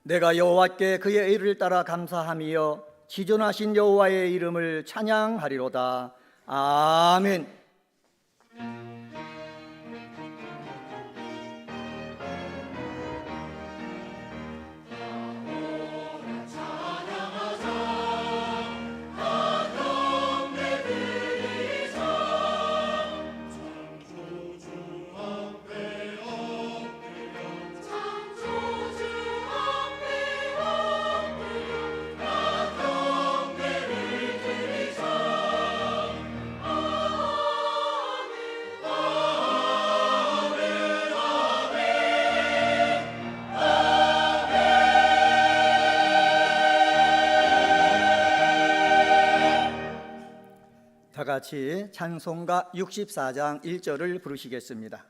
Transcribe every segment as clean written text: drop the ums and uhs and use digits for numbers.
내가 여호와께 그의 의를 따라 감사하며 지존하신 여호와의 이름을 찬양하리로다. 아멘. 다 같이 찬송가 64장 1절을 부르시겠습니다.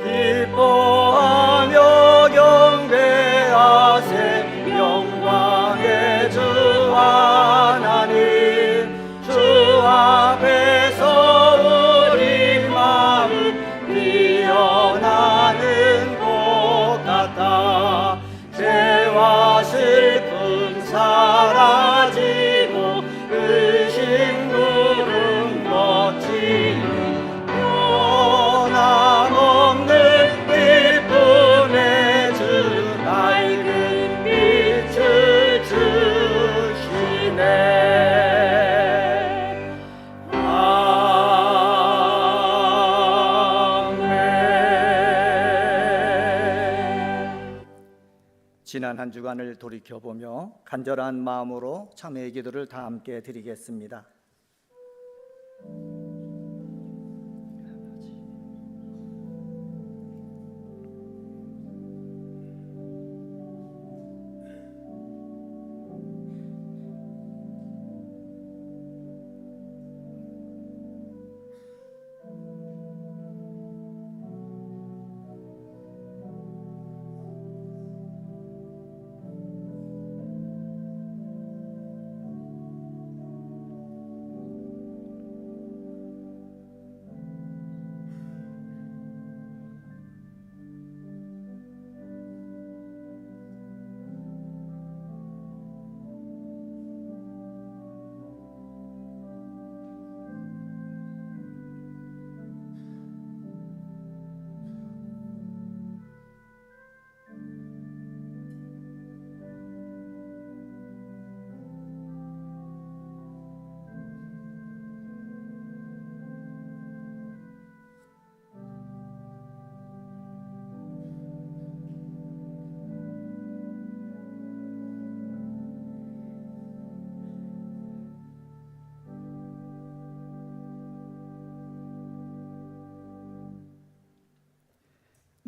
기뻐하며 경배하세 영광의 주 하나님, 주 앞에서 우리 마음 피어나는 꽃 같아 죄와 슬픔 사라지고 의심 구름 멋지니 변함없는 기쁨의 주 밝은 빛을 주시네. 지난 한 주간을 돌이켜보며 간절한 마음으로 참회의 기도를 다 함께 드리겠습니다.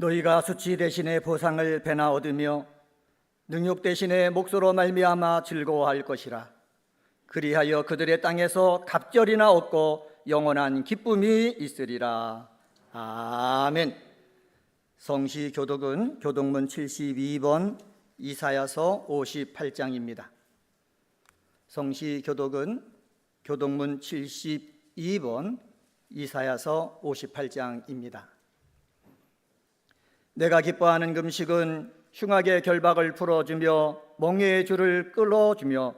너희가 수치 대신에 보상을 배나 얻으며 능욕 대신에 몫으로 말미암아 즐거워할 것이라. 그리하여 그들의 땅에서 갑절이나 얻고 영원한 기쁨이 있으리라. 아멘. 성시 교독은 교독문 72번, 이사야서 58장입니다. 성시 교독은 교독문 72번, 이사야서 58장입니다. 내가 기뻐하는 금식은 흉악의 결박을 풀어주며 멍에의 줄을 끌어주며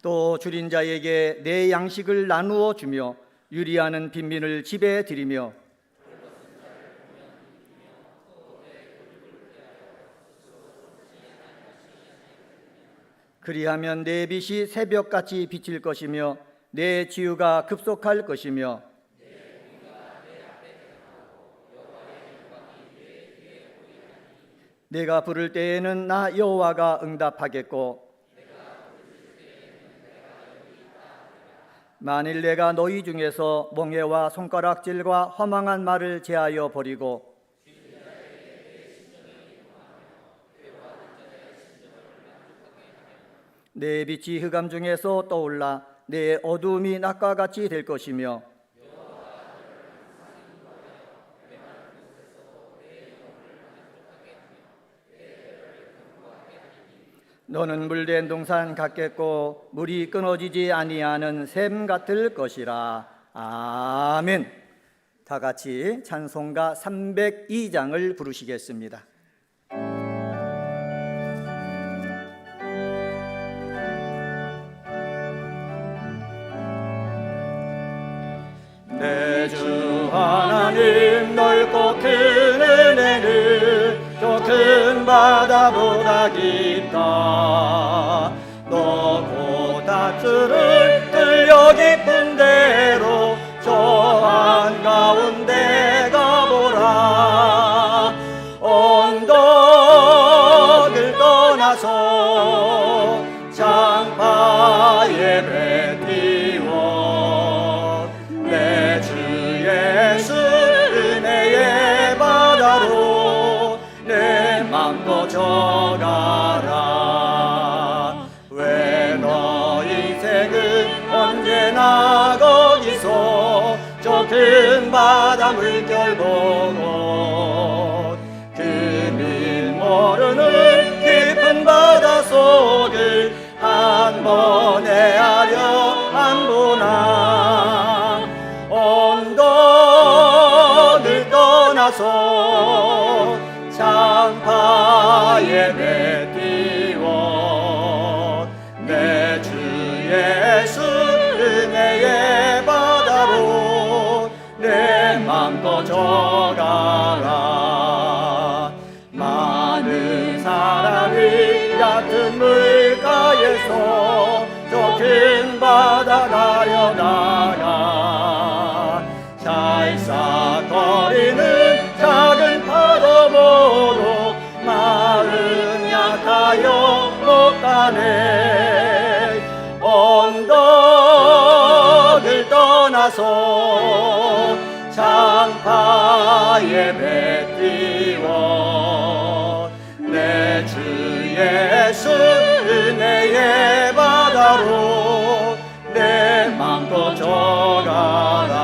또 줄인 자에게 내 양식을 나누어 주며 유리하는 빈민을 집에 들이며 그리하면 내 빛이 새벽같이 비칠 것이며 내 치유가 급속할 것이며 내가 부를 때에는 나 여호와가 응답하겠고 만일 내가 너희 중에서 멍에와 손가락질과 허망한 말을 제하여 버리고 내 빛이 흑암 중에서 떠올라 내 어두움이 낮과 같이 될 것이며 너는 물된 동산 같겠고 물이 끊어지지 아니하는 샘 같을 것이라. 아멘. 다 같이 찬송가 302장을 부르시겠습니다. 내 주 하나님 넓고 큰 은혜는 저 큰 바다보다 깊다. 높고 다투를 끌려 깊은 대로 저 한가운데 가보라. 언덕을 떠나서 장파 예배 띄워 내 주 예수 은혜의 바다로 내 맘껏 져가라. 왜 너 인생은 언제나 거기서 저 큰 바다 물결 보고 그밀 모르는 깊은 바다 속을 한 번 헤아려 안 보나. 언덕을 떠나서 장파 예배 띄워 내 주 예수 은혜의 바다로 내 맘껏 져가라. 많은 사람이 얕은 물가에서 저 큰 바다 가려다가 찰싹거리는 작은 파도 보고 마음 약하여 못 가네. 언덕을 떠나서 장파 예배 띄워 내 주 예수 은혜의 바다로 내 맘껏 져가라.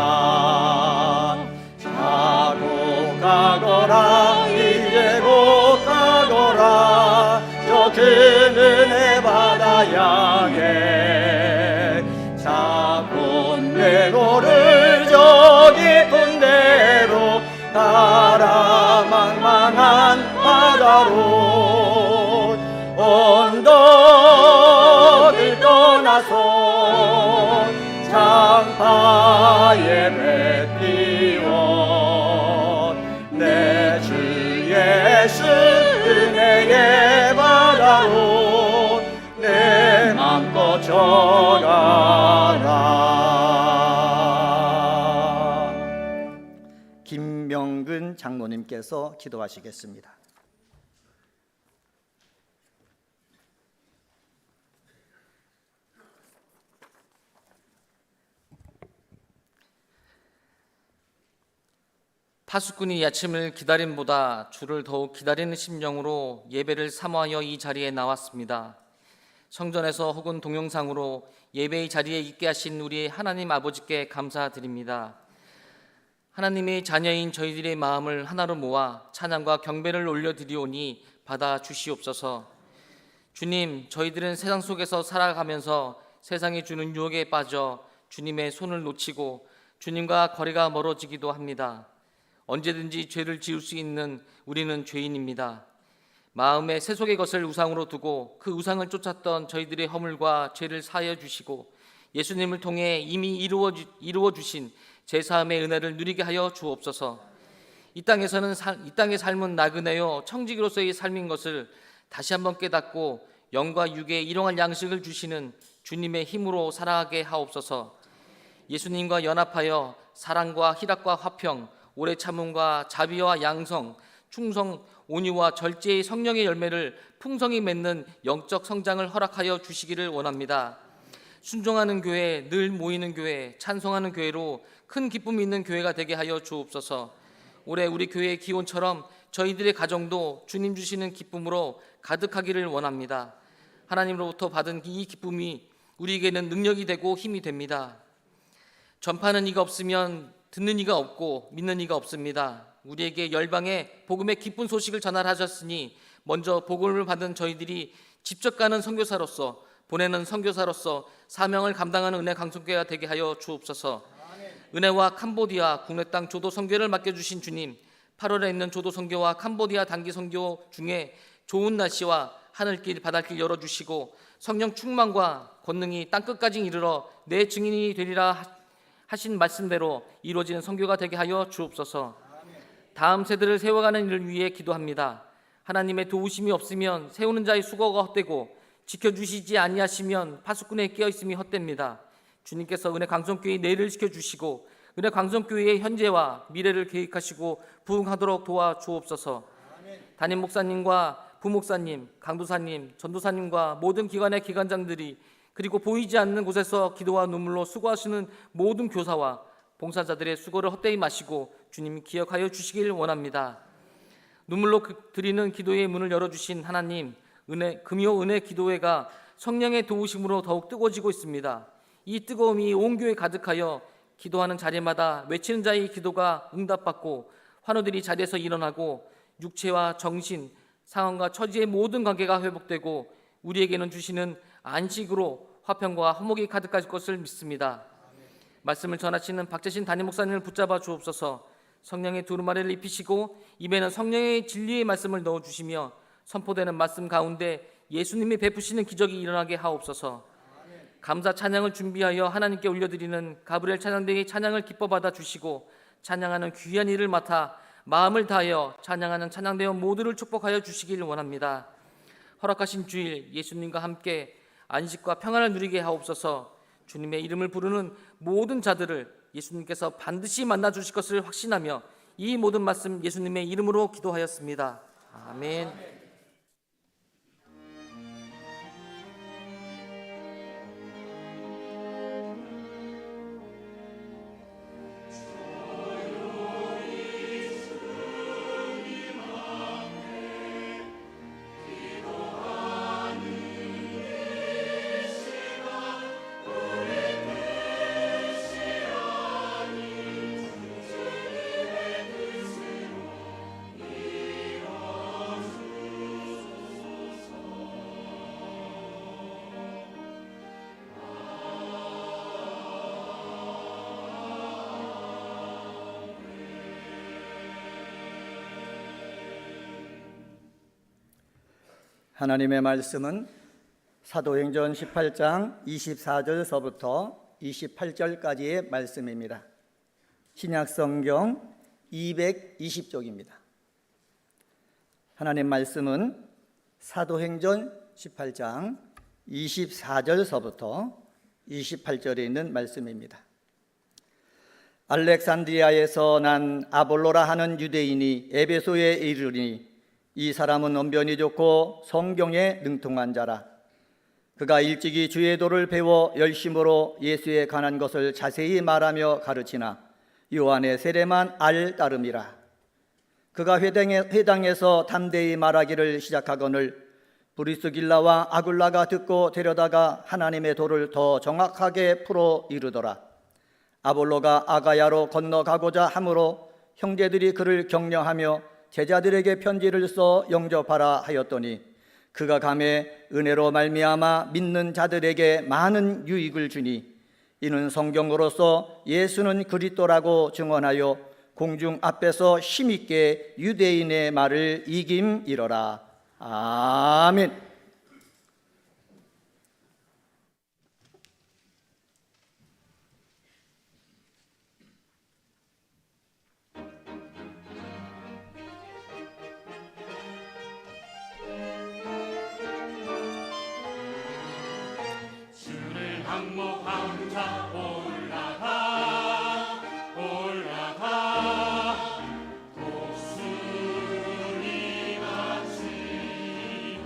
자고 가거라 이제 곧 가거라 저 큰 은혜 바다 향해. 자본 내고를 저 깊은 데로 가라. 망망한 바다로 언덕을 떠나서 장파 예배 띄워 내 주 예수 은혜의 바다로 내 맘껏 져가라. 김명근 장로님께서 기도하시겠습니다. 파수꾼이 아침을 기다림보다 주를 더욱 기다리는 심령으로 예배를 사모하여 이 자리에 나왔습니다. 성전에서 혹은 동영상으로 예배의 자리에 있게 하신 우리 하나님 아버지께 감사드립니다. 하나님의 자녀인 저희들의 마음을 하나로 모아 찬양과 경배를 올려드리오니 받아 주시옵소서. 주님, 저희들은 세상 속에서 살아가면서 세상이 주는 유혹에 빠져 주님의 손을 놓치고 주님과 거리가 멀어지기도 합니다. 언제든지 죄를 지을 수 있는 우리는 죄인입니다. 마음에 세속의 것을 우상으로 두고 그 우상을 쫓았던 저희들의 허물과 죄를 사하여 주시고 예수님을 통해 이미 이루어 주신 제사함의 은혜를 누리게 하여 주옵소서. 이 땅의 삶은 나그네요 청지기로서의 삶인 것을 다시 한번 깨닫고 영과 육에 일용할 양식을 주시는 주님의 힘으로 살아가게 하옵소서. 예수님과 연합하여 사랑과 희락과 화평, 오래 참음과 자비와 양성, 충성, 온유와 절제의 성령의 열매를 풍성히 맺는 영적 성장을 허락하여 주시기를 원합니다. 순종하는 교회, 늘 모이는 교회, 찬송하는 교회로 큰 기쁨이 있는 교회가 되게 하여 주옵소서. 올해 우리 교회의 기원처럼 저희들의 가정도 주님 주시는 기쁨으로 가득하기를 원합니다. 하나님으로부터 받은 이 기쁨이 우리에게는 능력이 되고 힘이 됩니다. 전파하는 이가 없으면 듣는 이가 없고 믿는 이가 없습니다. 우리에게 열방에 복음의 기쁜 소식을 전하셨으니 먼저 복음을 받은 저희들이 직접 가는 선교사로서 보내는 선교사로서 사명을 감당하는 은혜 강성교회가 되게 하여 주옵소서. 은혜와 캄보디아 국내 땅 조도 선교를 맡겨주신 주님, 8월에 있는 조도 선교와 캄보디아 단기 선교 중에 좋은 날씨와 하늘길 바닷길 열어주시고 성령 충만과 권능이 땅끝까지 이르러 내 증인이 되리라 하신 말씀대로 이루어지는 선교가 되게 하여 주옵소서. 다음 세대를 세워가는 일을 위해 기도합니다. 하나님의 도우심이 없으면 세우는 자의 수고가 헛되고 지켜주시지 아니하시면 파수꾼에 끼어있음이 헛됩니다. 주님께서 은혜 강성교회의 내일을 지켜주시고 은혜 강성교회의 현재와 미래를 계획하시고 부흥하도록 도와주옵소서. 담임 목사님과 부목사님, 강도사님, 전도사님과 모든 기관의 기관장들이 그리고 보이지 않는 곳에서 기도와 눈물로 수고하시는 모든 교사와 봉사자들의 수고를 헛되이 마시고 주님이 기억하여 주시길 원합니다. 눈물로 드리는 기도의 문을 열어주신 하나님, 금요 은혜 기도회가 성령의 도우심으로 더욱 뜨거워지고 있습니다. 이 뜨거움이 온 교회에 가득하여 기도하는 자리마다 외치는 자의 기도가 응답받고 환우들이 자리에서 일어나고 육체와 정신, 상황과 처지의 모든 관계가 회복되고 우리에게는 주시는 안식으로 화평과 화목이 가득할 것을 믿습니다. 말씀을 전하시는 박재신 담임 목사님을 붙잡아 주옵소서. 성령의 두루마리를 입히시고 입에는 성령의 진리의 말씀을 넣어주시며 선포되는 말씀 가운데 예수님이 베푸시는 기적이 일어나게 하옵소서. 감사 찬양을 준비하여 하나님께 올려드리는 가브리엘 찬양대의 찬양을 기뻐 받아 주시고 찬양하는 귀한 일을 맡아 마음을 다하여 찬양하는 찬양대원 모두를 축복하여 주시길 원합니다. 허락하신 주일 예수님과 함께 안식과 평안을 누리게 하옵소서. 주님의 이름을 부르는 모든 자들을 예수님께서 반드시 만나 주실 것을 확신하며 이 모든 말씀 예수님의 이름으로 기도하였습니다. 아멘. 하나님의 말씀은 사도행전 18장 24절서부터 28절까지의 말씀입니다. 신약성경 220쪽입니다. 하나님 말씀은 사도행전 18장 24절서부터 28절에 있는 말씀입니다. 알렉산드리아에서 난 아볼로라 하는 유대인이 에베소에 이르니 이 사람은 언변이 좋고 성경에 능통한 자라. 그가 일찍이 주의 도를 배워 열심으로 예수에 관한 것을 자세히 말하며 가르치나 요한의 세례만 알 따름이라. 그가 회당에서 담대히 말하기를 시작하거늘 브리스길라와 아굴라가 듣고 데려다가 하나님의 도를 더 정확하게 풀어 이르더라. 아볼로가 아가야로 건너가고자 하므로 형제들이 그를 격려하며 제자들에게 편지를 써 영접하라 하였더니 그가 감에 은혜로 말미암아 믿는 자들에게 많은 유익을 주니 이는 성경으로서 예수는 그리스도라고 증언하여 공중 앞에서 힘있게 유대인의 말을 이김이러라. 아멘. 항목한 자 올라가 올라가 독수리 같이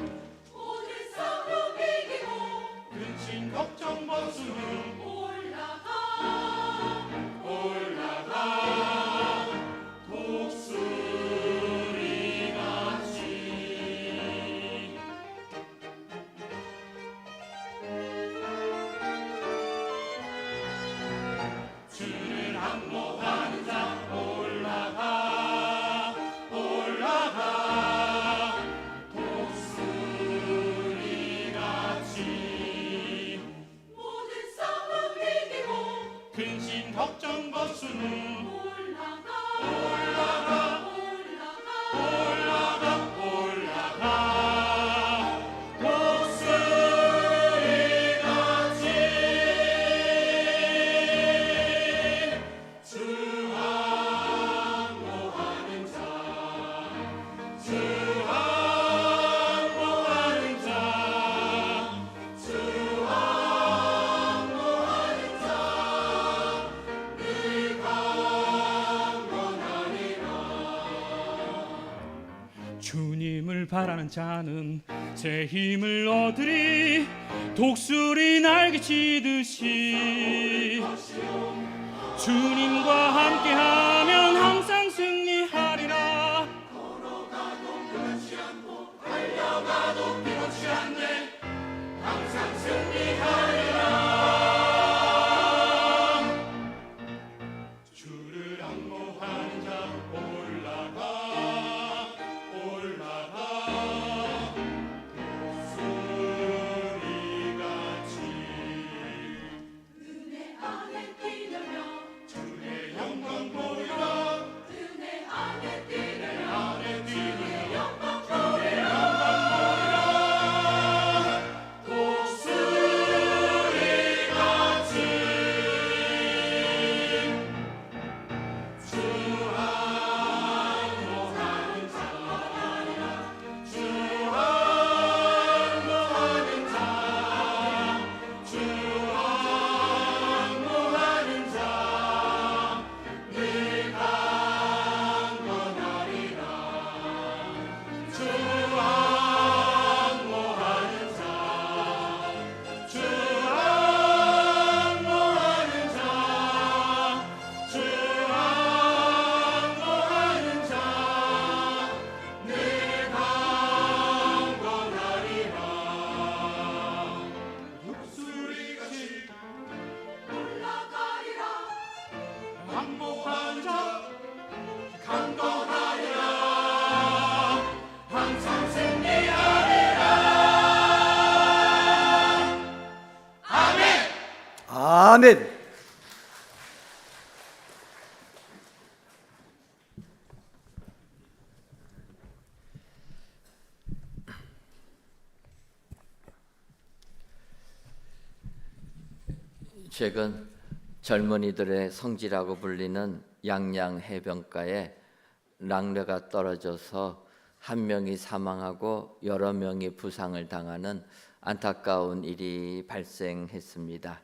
주님을 바라는 자는 새 힘을 얻으리. 독수리 날개치듯이 주님과 함께하면 항상 승리하리라. 걸어가도 변치 않고 달려가도 변치 않네. 항상 승리하리라. 주를 악모하는 자 올라가 독수리같이 은혜 안에 뛰려며 주의 영광 보리라. 은혜 안에 뛰려며 안에 뛰는 영광 주의 영광 보리라. 독수리같이 주 항모하는 자, 주 항모하는 자, 주 항모하는 자, 늘 강건하리라. 주 항모하는 자, 주 항모하는 자, 주 항모하는 자, 늘 강건하리라. 독수리같이 올라가리라. 항복한 자 강건하리라. 항상 승리하리라. 아멘. 아멘. 최근 젊은이들의 성지라고 불리는 양양 해변가에 랑뢰가 떨어져서 한 명이 사망하고 여러 명이 부상을 당하는 안타까운 일이 발생했습니다.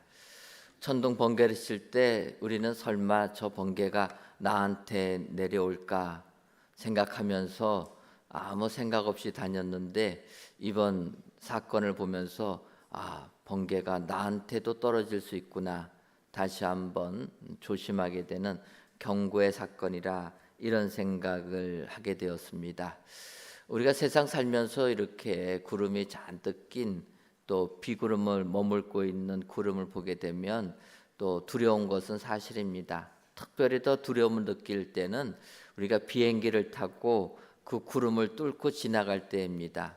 천둥 번개를 칠 때 우리는 설마 저 번개가 나한테 내려올까 생각하면서 아무 생각 없이 다녔는데 이번 사건을 보면서 번개가 나한테도 떨어질 수 있구나 다시 한번 조심하게 되는 경고의 사건이라 이런 생각을 하게 되었습니다. 우리가 세상 살면서 이렇게 구름이 잔뜩 낀 또 비구름을 머물고 있는 구름을 보게 되면 또 두려운 것은 사실입니다. 특별히 더 두려움을 느낄 때는 우리가 비행기를 타고 그 구름을 뚫고 지나갈 때입니다.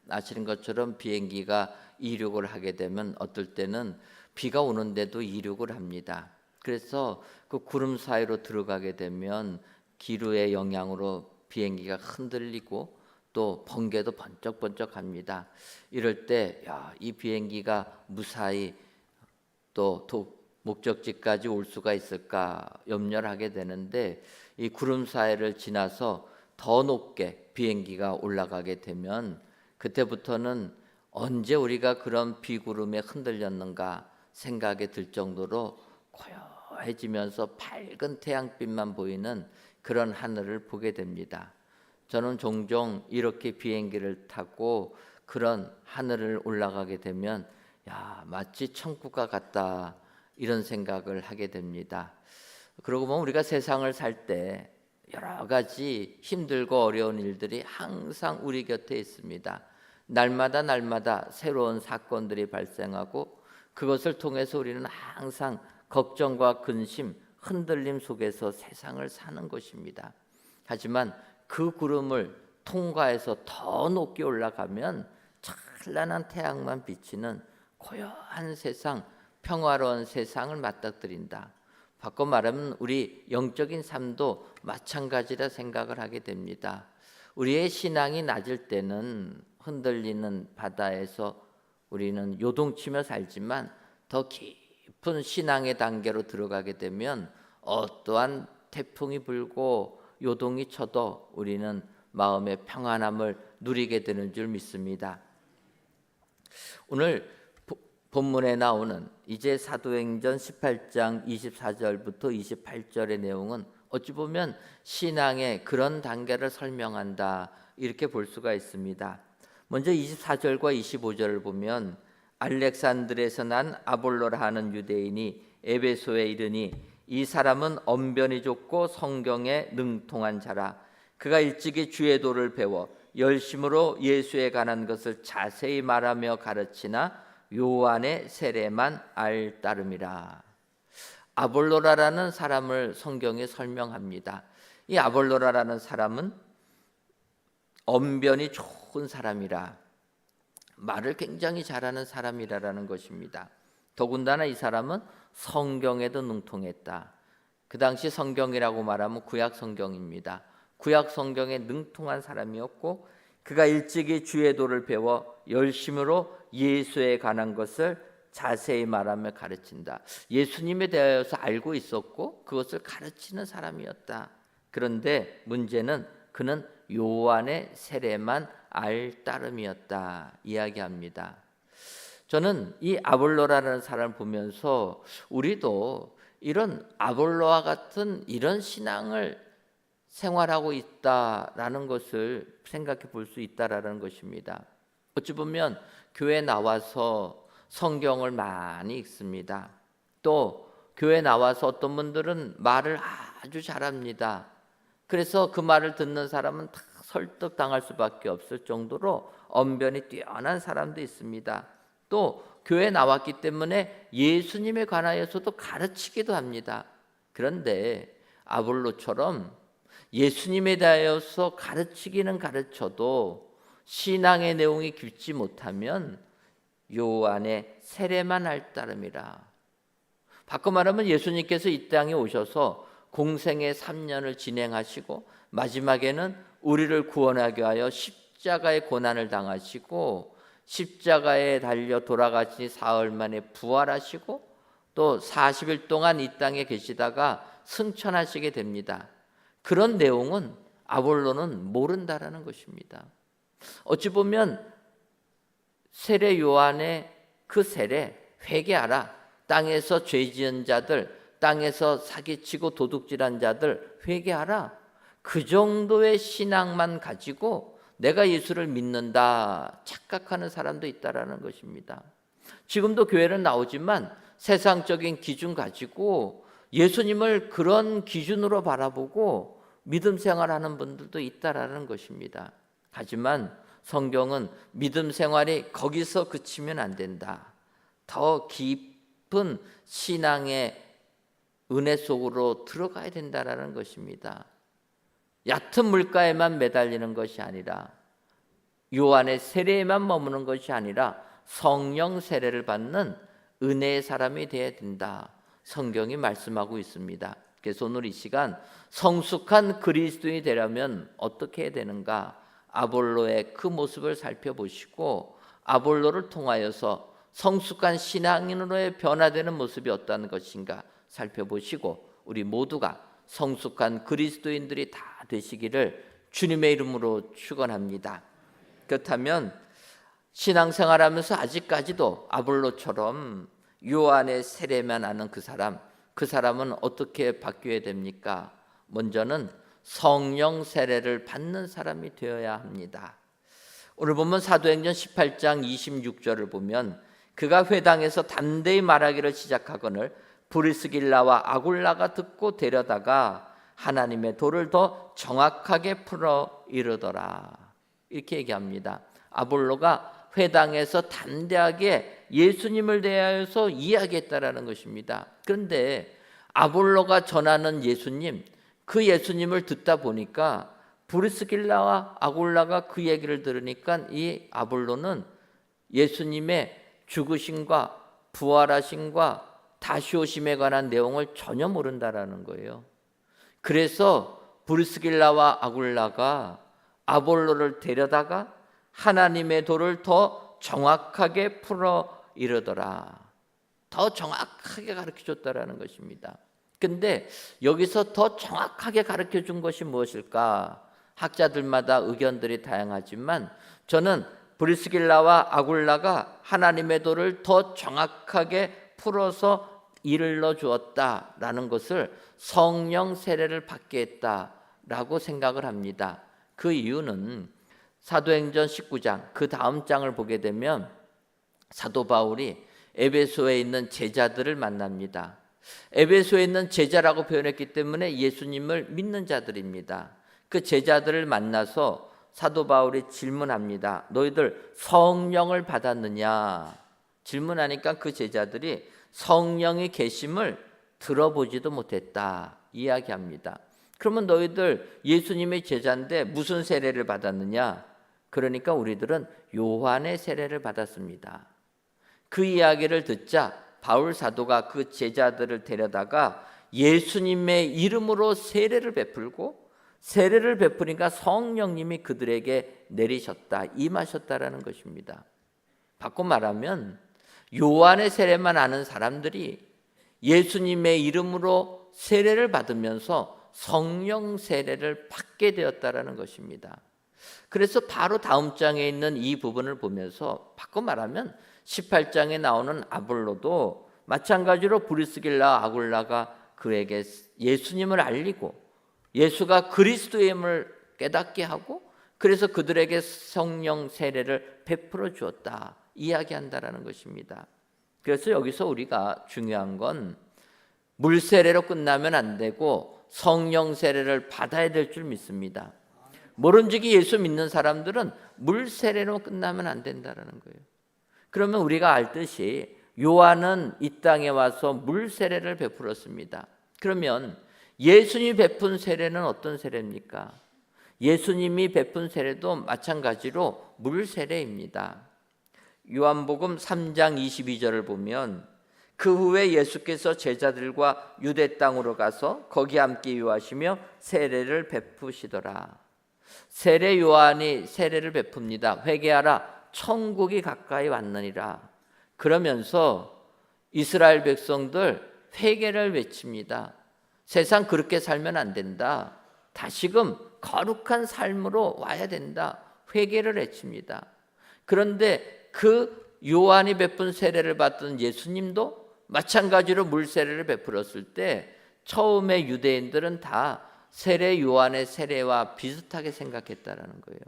아시는 것처럼 비행기가 이륙을 하게 되면 어떨 때는 비가 오는데도 이륙을 합니다. 그래서 그 구름 사이로 들어가게 되면 기류의 영향으로 비행기가 흔들리고 또 번개도 번쩍번쩍합니다. 이럴 때 이 비행기가 무사히 또 목적지까지 올 수가 있을까 염려를 하게 되는데 이 구름 사이를 지나서 더 높게 비행기가 올라가게 되면 그때부터는 언제 우리가 그런 비구름에 흔들렸는가 생각이 들 정도로 고요해지면서 밝은 태양빛만 보이는 그런 하늘을 보게 됩니다. 저는 종종 이렇게 비행기를 타고 그런 하늘을 올라가게 되면 마치 천국과 같다 이런 생각을 하게 됩니다. 그러고 보면 우리가 세상을 살 때 여러 가지 힘들고 어려운 일들이 항상 우리 곁에 있습니다. 날마다 새로운 사건들이 발생하고 그것을 통해서 우리는 항상 걱정과 근심, 흔들림 속에서 세상을 사는 것입니다. 하지만 그 구름을 통과해서 더 높게 올라가면 찬란한 태양만 비치는 고요한 세상, 평화로운 세상을 맞닥뜨린다. 바꿔 말하면 우리 영적인 삶도 마찬가지라 생각을 하게 됩니다. 우리의 신앙이 낮을 때는 흔들리는 바다에서 우리는 요동치며 살지만 더 깊은 신앙의 단계로 들어가게 되면 어떠한 태풍이 불고 요동이 쳐도 우리는 마음의 평안함을 누리게 되는 줄 믿습니다. 오늘 본문에 나오는 이제 사도행전 18장 24절부터 28절의 내용은 어찌 보면 신앙의 그런 단계를 설명한다 이렇게 볼 수가 있습니다. 먼저 24절과 25절을 보면 알렉산드르에서 난 아볼로라 하는 유대인이 에베소에 이르니 이 사람은 언변이 좋고 성경에 능통한 자라. 그가 일찍이 주의 도를 배워 열심으로 예수에 관한 것을 자세히 말하며 가르치나 요한의 세례만 알 따름이라. 아볼로라라는 사람을 성경에 설명합니다. 이 아볼로라라는 사람은 언변이 좋은 사람이라, 말을 굉장히 잘하는 사람이라는 것입니다. 더군다나 이 사람은 성경에도 능통했다. 그 당시 성경이라고 말하면 구약 성경입니다. 구약 성경에 능통한 사람이었고 그가 일찍이 주의 도를 배워 열심으로 예수에 관한 것을 자세히 말하며 가르친다. 예수님에 대해서 알고 있었고 그것을 가르치는 사람이었다. 그런데 문제는 그는 요한의 세례만 알 따름이었다 이야기합니다. 저는 이 아볼로라는 사람을 보면서 우리도 이런 아볼로와 같은 이런 신앙을 생활하고 있다라는 것을 생각해 볼 수 있다라는 것입니다. 어찌 보면 교회 나와서 성경을 많이 읽습니다. 또 교회 나와서 어떤 분들은 말을 아주 잘합니다. 그래서 그 말을 듣는 사람은 다 설득당할 수밖에 없을 정도로 언변이 뛰어난 사람도 있습니다. 또 교회에 나왔기 때문에 예수님에 관하여서도 가르치기도 합니다. 그런데 아볼로처럼 예수님에 대하여서 가르치기는 가르쳐도 신앙의 내용이 깊지 못하면 요한의 세례만 할 따름이라. 바꿔 말하면 예수님께서 이 땅에 오셔서 공생의 3년을 진행하시고 마지막에는 우리를 구원하기 위하여 십자가의 고난을 당하시고 십자가에 달려 돌아가시니 사흘 만에 부활하시고 또 40일 동안 이 땅에 계시다가 승천하시게 됩니다. 그런 내용은 아볼로는 모른다라는 것입니다. 어찌 보면 세례 요한의 그 세례 회개하라, 땅에서 죄 지은 자들, 땅에서 사기치고 도둑질한 자들 회개하라, 그 정도의 신앙만 가지고 내가 예수를 믿는다 착각하는 사람도 있다라는 것입니다. 지금도 교회는 나오지만 세상적인 기준 가지고 예수님을 그런 기준으로 바라보고 믿음 생활하는 분들도 있다라는 것입니다. 하지만 성경은 믿음 생활이 거기서 그치면 안 된다. 더 깊은 신앙의 은혜 속으로 들어가야 된다라는 것입니다. 얕은 물가에만 매달리는 것이 아니라 요한의 세례에만 머무는 것이 아니라 성령 세례를 받는 은혜의 사람이 되어야 된다. 성경이 말씀하고 있습니다. 그래서 오늘 이 시간 성숙한 그리스도인이 되려면 어떻게 해야 되는가? 아볼로의 그 모습을 살펴보시고 아볼로를 통하여서 성숙한 신앙인으로의 변화되는 모습이 어떠한 것인가 살펴보시고 우리 모두가 성숙한 그리스도인들이 다 되시기를 주님의 이름으로 축원합니다. 그렇다면 신앙생활하면서 아직까지도 아볼로처럼 요한의 세례만 하는 그 사람은 어떻게 바뀌어야 됩니까? 먼저는 성령 세례를 받는 사람이 되어야 합니다. 오늘 보면 사도행전 18장 26절을 보면 그가 회당에서 담대히 말하기를 시작하거늘 브리스길라와 아굴라가 듣고 데려다가 하나님의 도를 더 정확하게 풀어 이르더라. 이렇게 얘기합니다. 아볼로가 회당에서 담대하게 예수님을 대하여서 이야기했다라는 것입니다. 그런데 아볼로가 전하는 예수님, 그 예수님을 듣다 보니까 브리스길라와 아굴라가 그 얘기를 들으니까 이 아볼로는 예수님의 죽으심과 부활하심과 다시 오심에 관한 내용을 전혀 모른다라는 거예요. 그래서 브리스길라와 아굴라가 아볼로를 데려다가 하나님의 도를 더 정확하게 풀어 이르더라. 더 정확하게 가르쳐줬다라는 것입니다. 근데 여기서 더 정확하게 가르쳐준 것이 무엇일까? 학자들마다 의견들이 다양하지만 저는 브리스길라와 아굴라가 하나님의 도를 더 정확하게 풀어서 이르러 주었다라는 것을 성령 세례를 받게 했다라고 생각을 합니다. 그 이유는 사도행전 19장 그 다음 장을 보게 되면 사도 바울이 에베소에 있는 제자들을 만납니다. 에베소에 있는 제자라고 표현했기 때문에 예수님을 믿는 자들입니다. 그 제자들을 만나서 사도 바울이 질문합니다. 너희들 성령을 받았느냐? 질문하니까 그 제자들이 성령의 계심을 들어보지도 못했다 이야기합니다. 그러면 너희들 예수님의 제자인데 무슨 세례를 받았느냐? 그러니까 우리들은 요한의 세례를 받았습니다. 그 이야기를 듣자 바울 사도가 그 제자들을 데려다가 예수님의 이름으로 세례를 베풀고 세례를 베푸니까 성령님이 그들에게 내리셨다, 임하셨다라는 것입니다. 바꿔 말하면 요한의 세례만 아는 사람들이 예수님의 이름으로 세례를 받으면서 성령 세례를 받게 되었다라는 것입니다. 그래서 바로 다음 장에 있는 이 부분을 보면서 바꿔 말하면 18장에 나오는 아볼로도 마찬가지로 브리스길라 아굴라가 그에게 예수님을 알리고 예수가 그리스도임을 깨닫게 하고 그래서 그들에게 성령 세례를 베풀어 주었다 이야기한다라는 것입니다. 그래서 여기서 우리가 중요한 건 물세례로 끝나면 안 되고 성령 세례를 받아야 될 줄 믿습니다. 모른지기 예수 믿는 사람들은 물세례로 끝나면 안 된다라는 거예요. 그러면 우리가 알듯이 요한은 이 땅에 와서 물세례를 베풀었습니다. 그러면 예수님이 베푼 세례는 어떤 세례입니까? 예수님이 베푼 세례도 마찬가지로 물세례입니다. 요한복음 3장 22절을 보면 그 후에 예수께서 제자들과 유대 땅으로 가서 거기 함께 유하시며 세례를 베푸시더라. 세례 요한이 세례를 베풉니다. 회개하라 천국이 가까이 왔느니라. 그러면서 이스라엘 백성들 회개를 외칩니다. 세상 그렇게 살면 안 된다. 다시금 거룩한 삶으로 와야 된다. 회개를 외칩니다. 그런데 그 요한이 베푼 세례를 받던 예수님도 마찬가지로 물세례를 베풀었을 때 처음에 유대인들은 다 세례 요한의 세례와 비슷하게 생각했다라는 거예요.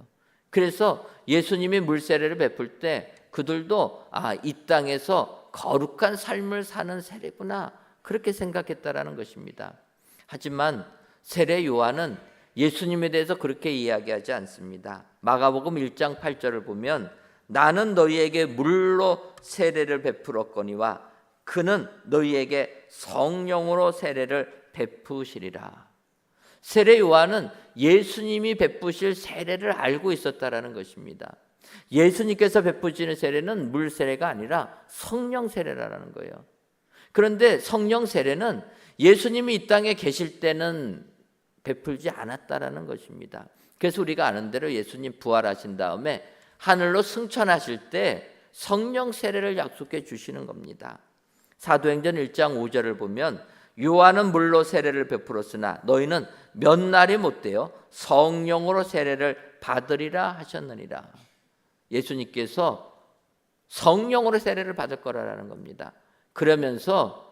그래서 예수님이 물세례를 베풀 때 그들도 이 땅에서 거룩한 삶을 사는 세례구나 그렇게 생각했다라는 것입니다. 하지만 세례 요한은 예수님에 대해서 그렇게 이야기하지 않습니다. 마가복음 1장 8절을 보면 나는 너희에게 물로 세례를 베풀었거니와 그는 너희에게 성령으로 세례를 베푸시리라. 세례 요한은 예수님이 베푸실 세례를 알고 있었다라는 것입니다. 예수님께서 베푸시는 세례는 물 세례가 아니라 성령 세례라는 거예요. 그런데 성령 세례는 예수님이 이 땅에 계실 때는 베풀지 않았다라는 것입니다. 그래서 우리가 아는 대로 예수님 부활하신 다음에 하늘로 승천하실 때 성령 세례를 약속해 주시는 겁니다. 사도행전 1장 5절을 보면 요한은 물로 세례를 베풀었으나 너희는 몇 날이 못되어 성령으로 세례를 받으리라 하셨느니라. 예수님께서 성령으로 세례를 받을 거라는 겁니다. 그러면서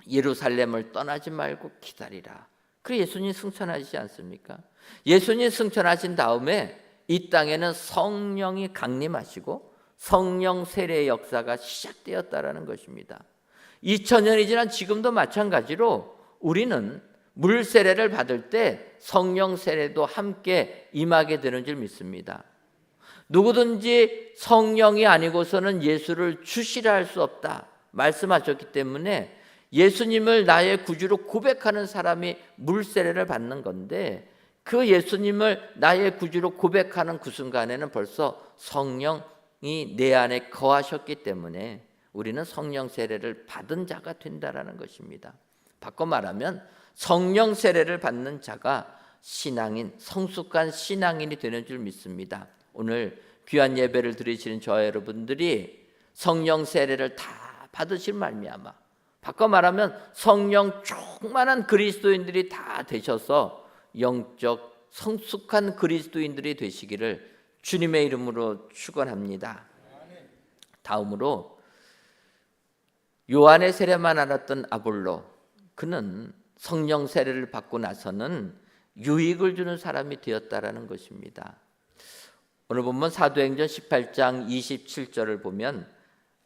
예루살렘을 떠나지 말고 기다리라. 그 예수님 승천하시지 않습니까? 예수님 승천하신 다음에 이 땅에는 성령이 강림하시고 성령 세례의 역사가 시작되었다라는 것입니다. 2000년이 지난 지금도 마찬가지로 우리는 물 세례를 받을 때 성령 세례도 함께 임하게 되는 줄 믿습니다. 누구든지 성령이 아니고서는 예수를 주시라 할 수 없다 말씀하셨기 때문에 예수님을 나의 구주로 고백하는 사람이 물 세례를 받는 건데 그 예수님을 나의 구주로 고백하는 그 순간에는 벌써 성령이 내 안에 거하셨기 때문에 우리는 성령 세례를 받은 자가 된다라는 것입니다. 바꿔 말하면 성령 세례를 받는 자가 신앙인, 성숙한 신앙인이 되는 줄 믿습니다. 오늘 귀한 예배를 드리시는 저와 여러분들이 성령 세례를 다 받으실 말미암아 바꿔 말하면 성령 충만한 그리스도인들이 다 되셔서 영적 성숙한 그리스도인들이 되시기를 주님의 이름으로 축원합니다. 다음으로 요한의 세례만 알았던 아볼로, 그는 성령 세례를 받고 나서는 유익을 주는 사람이 되었다라는 것입니다. 오늘 본문 사도행전 18장 27절을 보면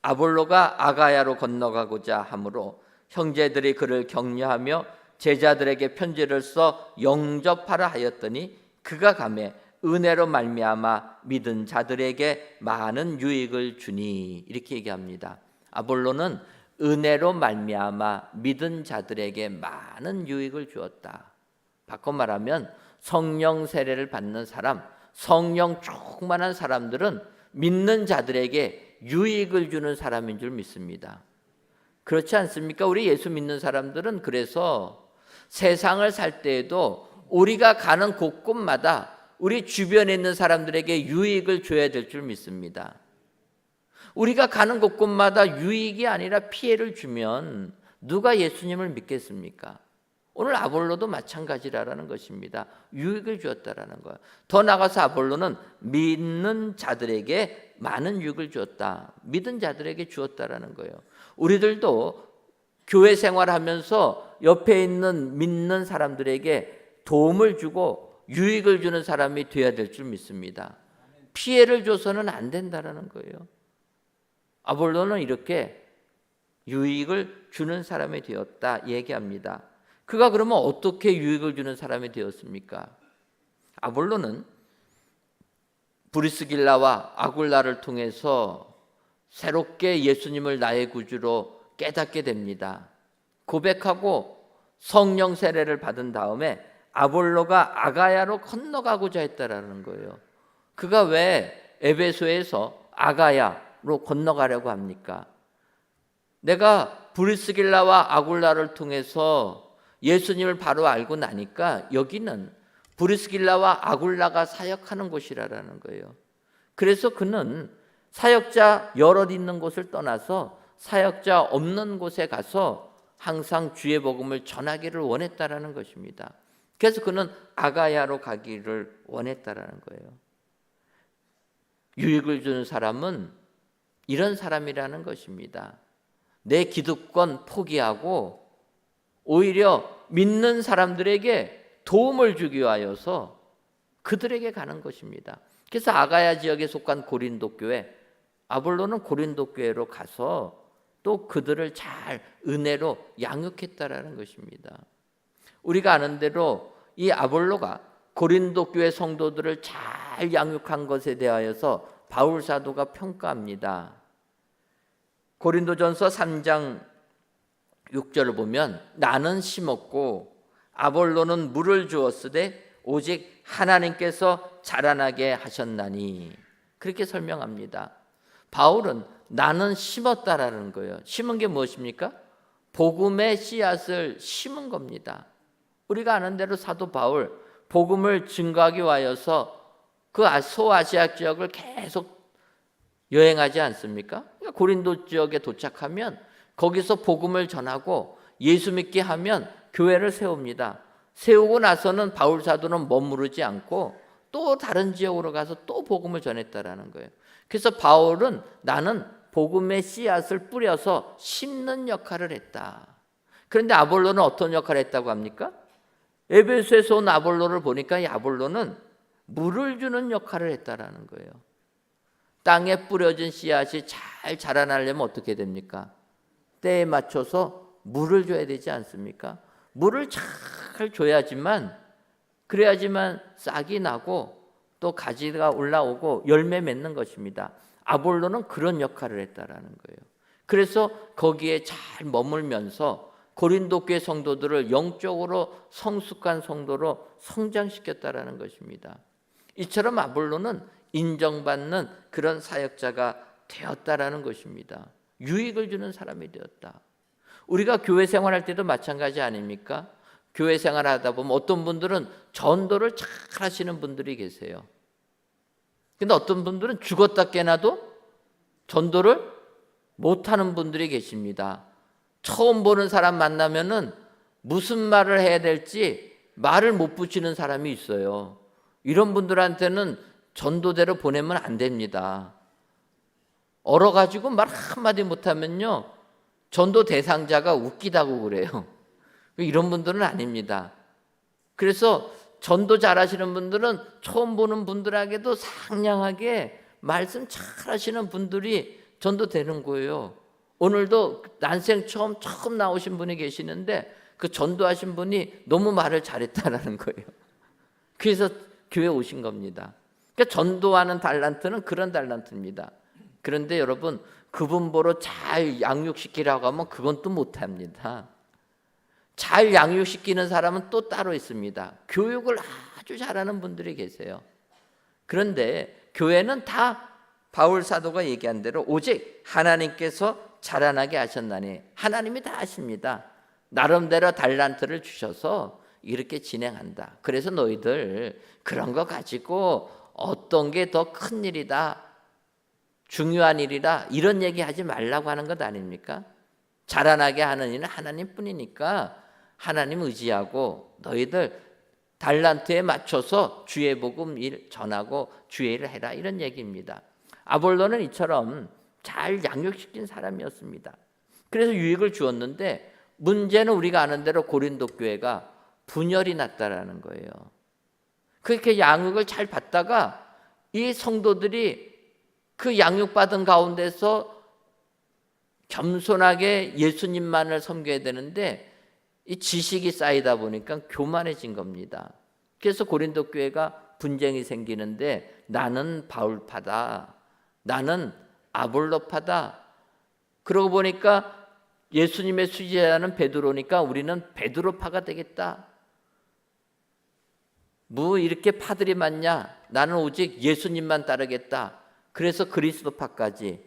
아볼로가 아가야로 건너가고자 하므로 형제들이 그를 격려하며 제자들에게 편지를 써 영접하라 하였더니 그가 가매 은혜로 말미암아 믿은 자들에게 많은 유익을 주니, 이렇게 얘기합니다. 아볼로는 은혜로 말미암아 믿은 자들에게 많은 유익을 주었다. 바꿔 말하면 성령 세례를 받는 사람, 성령 충만한 사람들은 믿는 자들에게 유익을 주는 사람인 줄 믿습니다. 그렇지 않습니까? 우리 예수 믿는 사람들은 그래서 세상을 살 때에도 우리가 가는 곳곳마다 우리 주변에 있는 사람들에게 유익을 줘야 될 줄 믿습니다. 우리가 가는 곳곳마다 유익이 아니라 피해를 주면 누가 예수님을 믿겠습니까? 오늘 아볼로도 마찬가지라는 것입니다. 유익을 주었다라는 거예요. 더 나아가서 아볼로는 믿는 자들에게 많은 유익을 주었다. 믿은 자들에게 주었다라는 거예요. 우리들도 교회 생활하면서 옆에 있는 믿는 사람들에게 도움을 주고 유익을 주는 사람이 되어야 될 줄 믿습니다. 피해를 줘서는 안 된다라는 거예요. 아볼로는 이렇게 유익을 주는 사람이 되었다 얘기합니다. 그가 그러면 어떻게 유익을 주는 사람이 되었습니까? 아볼로는 브리스길라와 아굴라를 통해서 새롭게 예수님을 나의 구주로 깨닫게 됩니다. 고백하고 성령 세례를 받은 다음에 아볼로가 아가야로 건너가고자 했다라는 거예요. 그가 왜 에베소에서 아가야로 건너가려고 합니까? 내가 브리스길라와 아굴라를 통해서 예수님을 바로 알고 나니까 여기는 브리스길라와 아굴라가 사역하는 곳이라는 거예요. 그래서 그는 사역자 여럿 있는 곳을 떠나서 사역자 없는 곳에 가서 항상 주의 복음을 전하기를 원했다라는 것입니다. 그래서 그는 아가야로 가기를 원했다라는 거예요. 유익을 주는 사람은 이런 사람이라는 것입니다. 내 기득권 포기하고 오히려 믿는 사람들에게 도움을 주기 위하여서 그들에게 가는 것입니다. 그래서 아가야 지역에 속한 고린도 교회, 아볼로는 고린도 교회로 가서 또 그들을 잘 은혜로 양육했다라는 것입니다. 우리가 아는 대로 이 아볼로가 고린도 교회 성도들을 잘 양육한 것에 대하여서 바울 사도가 평가합니다. 고린도전서 3장 6절을 보면 나는 심었고 아볼로는 물을 주었으되 오직 하나님께서 자라나게 하셨나니, 그렇게 설명합니다. 바울은 나는 심었다라는 거예요. 심은 게 무엇입니까? 복음의 씨앗을 심은 겁니다. 우리가 아는 대로 사도 바울 복음을 증거하기 위하여서 그 소아시아 지역을 계속 여행하지 않습니까? 그러니까 고린도 지역에 도착하면 거기서 복음을 전하고 예수 믿게 하면 교회를 세웁니다. 세우고 나서는 바울 사도는 머무르지 않고 또 다른 지역으로 가서 또 복음을 전했다라는 거예요. 그래서 바울은 나는 복음의 씨앗을 뿌려서 심는 역할을 했다. 그런데 아볼로는 어떤 역할을 했다고 합니까? 에베소에서 온 아볼로를 보니까 이 아볼로는 물을 주는 역할을 했다라는 거예요. 땅에 뿌려진 씨앗이 잘 자라나려면 어떻게 됩니까? 때에 맞춰서 물을 줘야 되지 않습니까? 물을 잘 줘야지만, 그래야지만 싹이 나고 또 가지가 올라오고 열매 맺는 것입니다. 아볼로는 그런 역할을 했다라는 거예요. 그래서 거기에 잘 머물면서 고린도 교회 성도들을 영적으로 성숙한 성도로 성장시켰다라는 것입니다. 이처럼 아볼로는 인정받는 그런 사역자가 되었다라는 것입니다. 유익을 주는 사람이 되었다. 우리가 교회 생활할 때도 마찬가지 아닙니까? 교회 생활하다 보면 어떤 분들은 전도를 잘 하시는 분들이 계세요. 근데 어떤 분들은 죽었다 깨나도 전도를 못하는 분들이 계십니다. 처음 보는 사람 만나면은 무슨 말을 해야 될지 말을 못 붙이는 사람이 있어요. 이런 분들한테는 전도대로 보내면 안 됩니다. 얼어가지고 말 한마디 못하면요, 전도 대상자가 웃기다고 그래요. 이런 분들은 아닙니다. 그래서 전도 잘하시는 분들은 처음 보는 분들에게도 상냥하게 말씀 잘하시는 분들이 전도되는 거예요. 오늘도 난생 처음 나오신 분이 계시는데 그 전도하신 분이 너무 말을 잘했다라는 거예요. 그래서 교회 오신 겁니다. 그러니까 전도하는 달란트는 그런 달란트입니다. 그런데 여러분, 그분 보러 잘 양육시키라고 하면 그건 또 못합니다. 잘 양육시키는 사람은 또 따로 있습니다. 교육을 아주 잘하는 분들이 계세요. 그런데 교회는 다 바울 사도가 얘기한 대로 오직 하나님께서 자라나게 하셨나니, 하나님이 다 아십니다. 나름대로 달란트를 주셔서 이렇게 진행한다. 그래서 너희들 그런 거 가지고 어떤 게 더 큰 일이다, 중요한 일이다, 이런 얘기 하지 말라고 하는 것 아닙니까? 자라나게 하는 일은 하나님뿐이니까 하나님 의지하고 너희들 달란트에 맞춰서 주의 복음 일 전하고 주의 일을 해라, 이런 얘기입니다. 아볼로는 이처럼 잘 양육시킨 사람이었습니다. 그래서 유익을 주었는데 문제는 우리가 아는 대로 고린도 교회가 분열이 났다라는 거예요. 그렇게 양육을 잘 받다가 이 성도들이 그 양육받은 가운데서 겸손하게 예수님만을 섬겨야 되는데 이 지식이 쌓이다 보니까 교만해진 겁니다. 그래서 고린도 교회가 분쟁이 생기는데 나는 바울파다, 나는 아볼로파다. 그러고 보니까 예수님의 수제자는 베드로니까 우리는 베드로파가 되겠다. 뭐 이렇게 파들이 많냐? 나는 오직 예수님만 따르겠다. 그래서 그리스도파까지.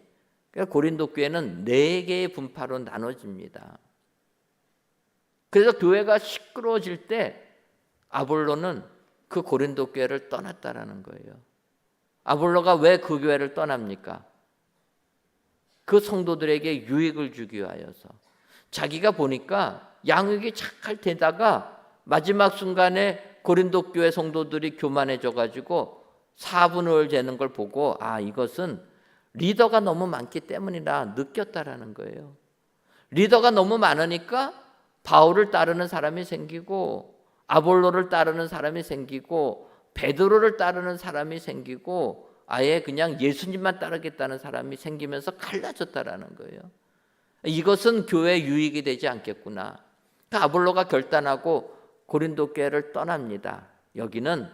그러니까 고린도 교회는 4개의 분파로 나눠집니다. 그래서 교회가 시끄러워질 때 아볼로는 그 고린도 교회를 떠났다라는 거예요. 아볼로가 왜 그 교회를 떠납니까? 그 성도들에게 유익을 주기 위하여서. 자기가 보니까 양육이 잘 되다가 마지막 순간에 고린도 교회 성도들이 교만해져 가지고 4분의 1 되는 걸 보고 이것은 리더가 너무 많기 때문이라 느꼈다라는 거예요. 리더가 너무 많으니까 바울을 따르는 사람이 생기고 아볼로를 따르는 사람이 생기고 베드로를 따르는 사람이 생기고 아예 그냥 예수님만 따르겠다는 사람이 생기면서 갈라졌다라는 거예요. 이것은 교회에 유익이 되지 않겠구나. 아볼로가 결단하고 고린도 교회를 떠납니다. 여기는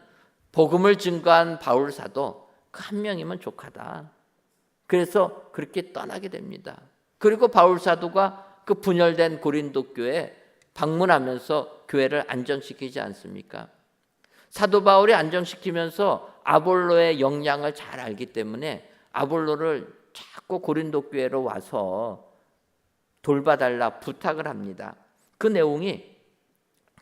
복음을 증거한 바울 사도 그 한 명이면 족하다. 그래서 그렇게 떠나게 됩니다. 그리고 바울 사도가 그 분열된 고린도 교회에 방문하면서 교회를 안정시키지 않습니까? 사도 바울이 안정시키면서 아볼로의 역량을 잘 알기 때문에 아볼로를 자꾸 고린도 교회로 와서 돌봐달라 부탁을 합니다. 그 내용이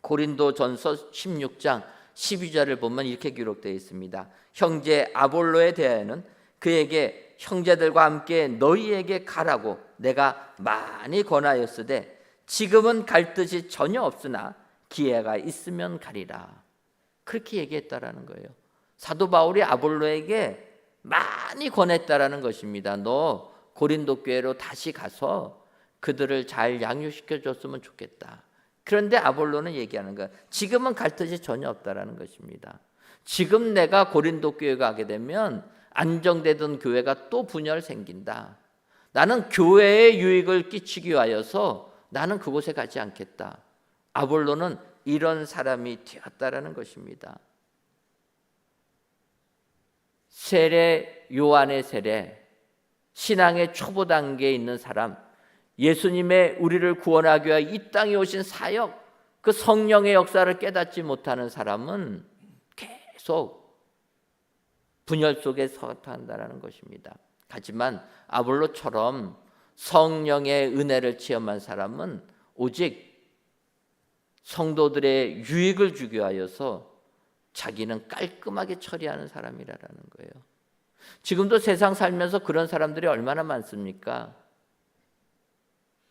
고린도전서 16장 12절을 보면 이렇게 기록되어 있습니다. 형제 아볼로에 대하여는 그에게 형제들과 함께 너희에게 가라고 내가 많이 권하였으되 지금은 갈 뜻이 전혀 없으나 기회가 있으면 가리라. 그렇게 얘기했다라는 거예요. 사도 바울이 아볼로에게 많이 권했다라는 것입니다. 너 고린도 교회로 다시 가서 그들을 잘 양육시켜 줬으면 좋겠다. 그런데 아볼로는 얘기하는 거야. 지금은 갈 뜻이 전혀 없다라는 것입니다. 지금 내가 고린도 교회 가게 되면 안정되던 교회가 또 분열 생긴다. 나는 교회에 유익을 끼치기 위하여서 나는 그곳에 가지 않겠다. 아볼로는 이런 사람이 되었다라는 것입니다. 세례, 요한의 세례, 신앙의 초보 단계에 있는 사람, 예수님의 우리를 구원하기 위해 이 땅에 오신 사역, 그 성령의 역사를 깨닫지 못하는 사람은 계속 분열 속에 서한다는 것입니다. 하지만 아볼로처럼 성령의 은혜를 체험한 사람은 오직 성도들의 유익을 주기 위하여서 자기는 깔끔하게 처리하는 사람이라는 거예요. 지금도 세상 살면서 그런 사람들이 얼마나 많습니까?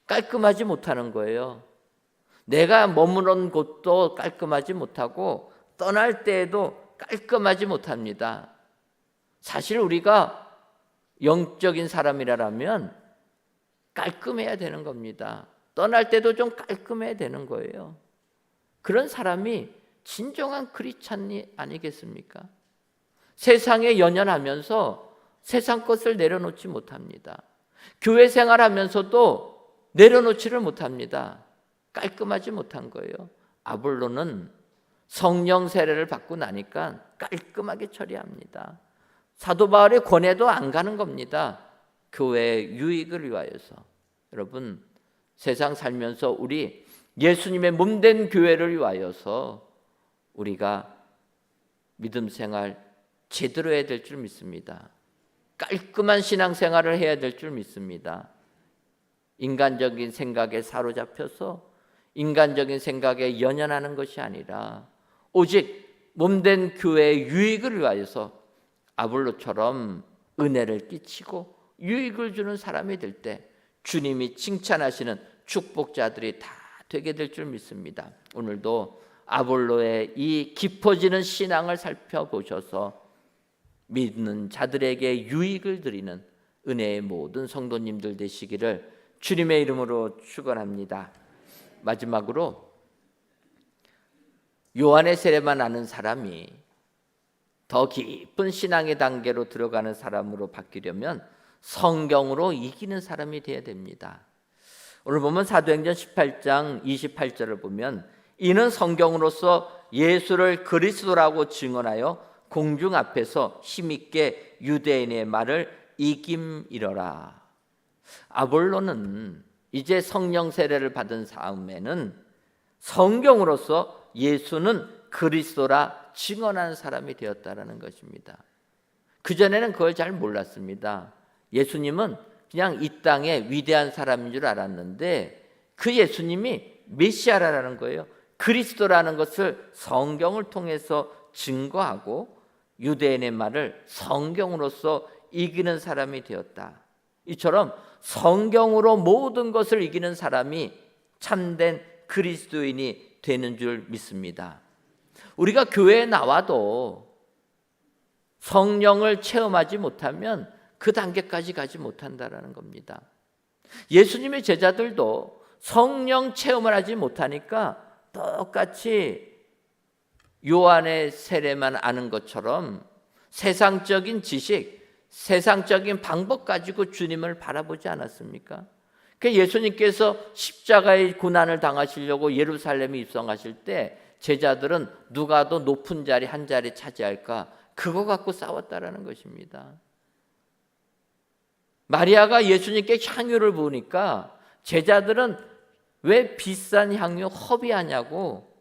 깔끔하지 못하는 거예요. 내가 머무는 곳도 깔끔하지 못하고 떠날 때에도 깔끔하지 못합니다. 사실 우리가 영적인 사람이라면 깔끔해야 되는 겁니다. 떠날 때도 좀 깔끔해야 되는 거예요. 그런 사람이 진정한 크리스찬이 아니겠습니까? 세상에 연연하면서 세상 것을 내려놓지 못합니다. 교회 생활하면서도 내려놓지를 못합니다. 깔끔하지 못한 거예요. 아볼로는 성령 세례를 받고 나니까 깔끔하게 처리합니다. 사도 바울의 권해도 안 가는 겁니다. 교회의 유익을 위하여서. 여러분, 세상 살면서 우리 예수님의 몸된 교회를 위하여서 우리가 믿음 생활 제대로 해야 될 줄 믿습니다. 깔끔한 신앙생활을 해야 될 줄 믿습니다. 인간적인 생각에 사로잡혀서 인간적인 생각에 연연하는 것이 아니라 오직 몸된 교회의 유익을 위하여서 아볼로처럼 은혜를 끼치고 유익을 주는 사람이 될 때 주님이 칭찬하시는 축복자들이 다 되게 될 줄 믿습니다. 오늘도 아볼로의 이 깊어지는 신앙을 살펴보셔서 믿는 자들에게 유익을 드리는 은혜의 모든 성도님들 되시기를 주님의 이름으로 축원합니다. 마지막으로 요한의 세례만 아는 사람이 더 깊은 신앙의 단계로 들어가는 사람으로 바뀌려면 성경으로 이기는 사람이 되어야 됩니다. 오늘 보면 사도행전 18장 28절을 보면 이는 성경으로서 예수를 그리스도라고 증언하여 공중 앞에서 힘있게 유대인의 말을 이김이러라. 아볼로는 이제 성령 세례를 받은 다음에는 성경으로서 예수는 그리스도라 증언하는 사람이 되었다라는 것입니다. 그전에는 그걸 잘 몰랐습니다. 예수님은 그냥 이 땅의 위대한 사람인 줄 알았는데 그 예수님이 메시아라는 거예요. 그리스도라는 것을 성경을 통해서 증거하고 유대인의 말을 성경으로서 이기는 사람이 되었다. 이처럼 성경으로 모든 것을 이기는 사람이 참된 그리스도인이 되는 줄 믿습니다. 우리가 교회에 나와도 성령을 체험하지 못하면 그 단계까지 가지 못한다라는 겁니다. 예수님의 제자들도 성령 체험을 하지 못하니까 똑같이 요한의 세례만 아는 것처럼 세상적인 지식, 세상적인 방법 가지고 주님을 바라보지 않았습니까? 예수님께서 십자가의 고난을 당하시려고 예루살렘에 입성하실 때 제자들은 누가 더 높은 자리 한 자리 차지할까 그거 갖고 싸웠다라는 것입니다. 마리아가 예수님께 향유를 부으니까 제자들은 왜 비싼 향유 허비하냐고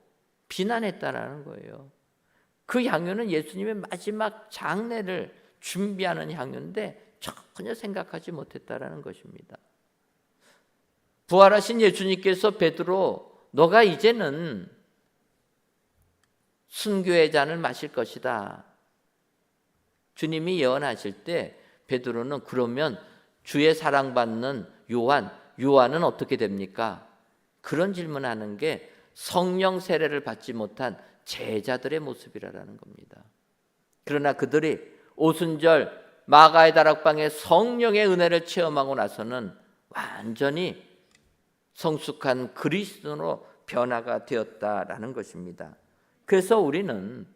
비난했다라는 거예요. 그 향유는 예수님의 마지막 장례를 준비하는 향유인데 전혀 생각하지 못했다라는 것입니다. 부활하신 예수님께서 베드로 너가 이제는 순교의 잔을 마실 것이다. 주님이 예언하실 때 베드로는 그러면 주의 사랑받는 요한은 어떻게 됩니까? 그런 질문하는 게 성령 세례를 받지 못한 제자들의 모습이라는 겁니다. 그러나 그들이 오순절 마가의 다락방에 성령의 은혜를 체험하고 나서는 완전히 성숙한 그리스도로 변화가 되었다라는 것입니다. 그래서 우리는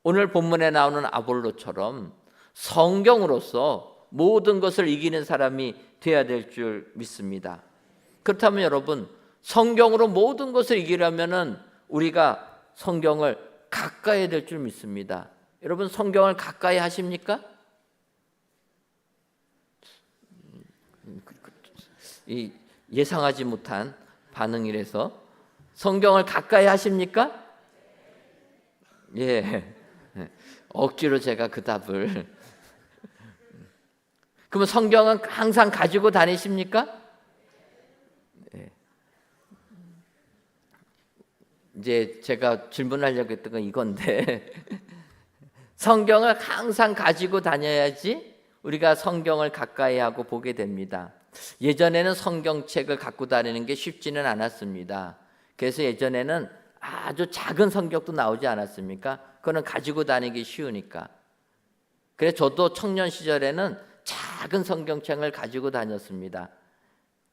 오늘 본문에 나오는 아볼로처럼 성경으로서 모든 것을 이기는 사람이 되어야 될 줄 믿습니다. 그렇다면 여러분, 성경으로 모든 것을 이기려면 우리가 성경을 가까이 해야 될 줄 믿습니다. 여러분, 성경을 가까이 하십니까? 예상하지 못한 반응이라서 성경을 가까이 하십니까? 예. 억지로 제가 그 답을. 그러면 성경은 항상 가지고 다니십니까? 예. 이제 제가 질문하려고 했던 건 이건데 성경을 항상 가지고 다녀야지 우리가 성경을 가까이 하고 보게 됩니다. 예전에는 성경책을 갖고 다니는 게 쉽지는 않았습니다. 그래서 예전에는 아주 작은 성경도 나오지 않았습니까? 그거는 가지고 다니기 쉬우니까. 그래서 저도 청년 시절에는 작은 성경책을 가지고 다녔습니다.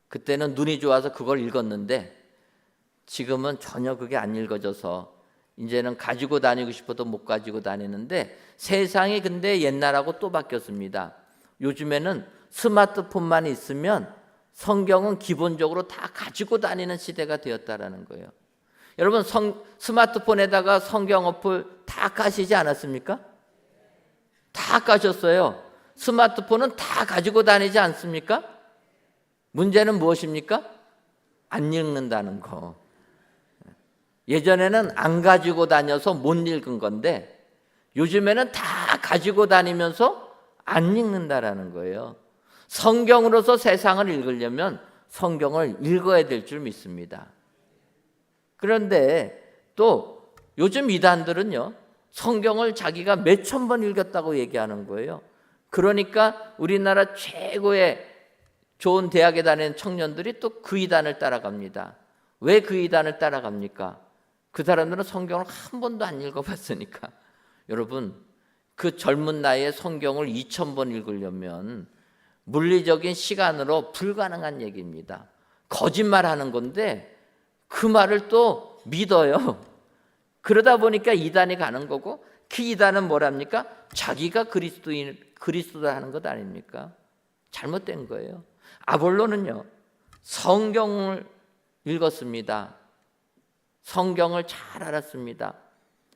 그때는 눈이 좋아서 그걸 읽었는데 지금은 전혀 그게 안 읽어져서 이제는 가지고 다니고 싶어도 못 가지고 다니는데, 세상이 근데 옛날하고 또 바뀌었습니다. 요즘에는 스마트폰만 있으면 성경은 기본적으로 다 가지고 다니는 시대가 되었다라는 거예요. 여러분, 스마트폰에다가 성경 어플 다 까시지 않았습니까? 다 까셨어요. 스마트폰은 다 가지고 다니지 않습니까? 문제는 무엇입니까? 안 읽는다는 거. 예전에는 안 가지고 다녀서 못 읽은 건데 요즘에는 다 가지고 다니면서 안 읽는다라는 거예요. 성경으로서 세상을 읽으려면 성경을 읽어야 될 줄 믿습니다. 그런데 또 요즘 이단들은요, 성경을 자기가 몇천 번 읽었다고 얘기하는 거예요. 그러니까 우리나라 최고의 좋은 대학에 다니는 청년들이 또 그 이단을 따라갑니다. 왜 그 이단을 따라갑니까? 그 사람들은 성경을 한 번도 안 읽어봤으니까. 여러분, 그 젊은 나이에 성경을 2000번 읽으려면 물리적인 시간으로 불가능한 얘기입니다. 거짓말하는 건데 그 말을 또 믿어요. 그러다 보니까 이단이 가는 거고, 그 이단은 뭐랍니까? 자기가 그리스도다 하는 것 아닙니까? 잘못된 거예요. 아볼로는요, 성경을 읽었습니다. 성경을 잘 알았습니다.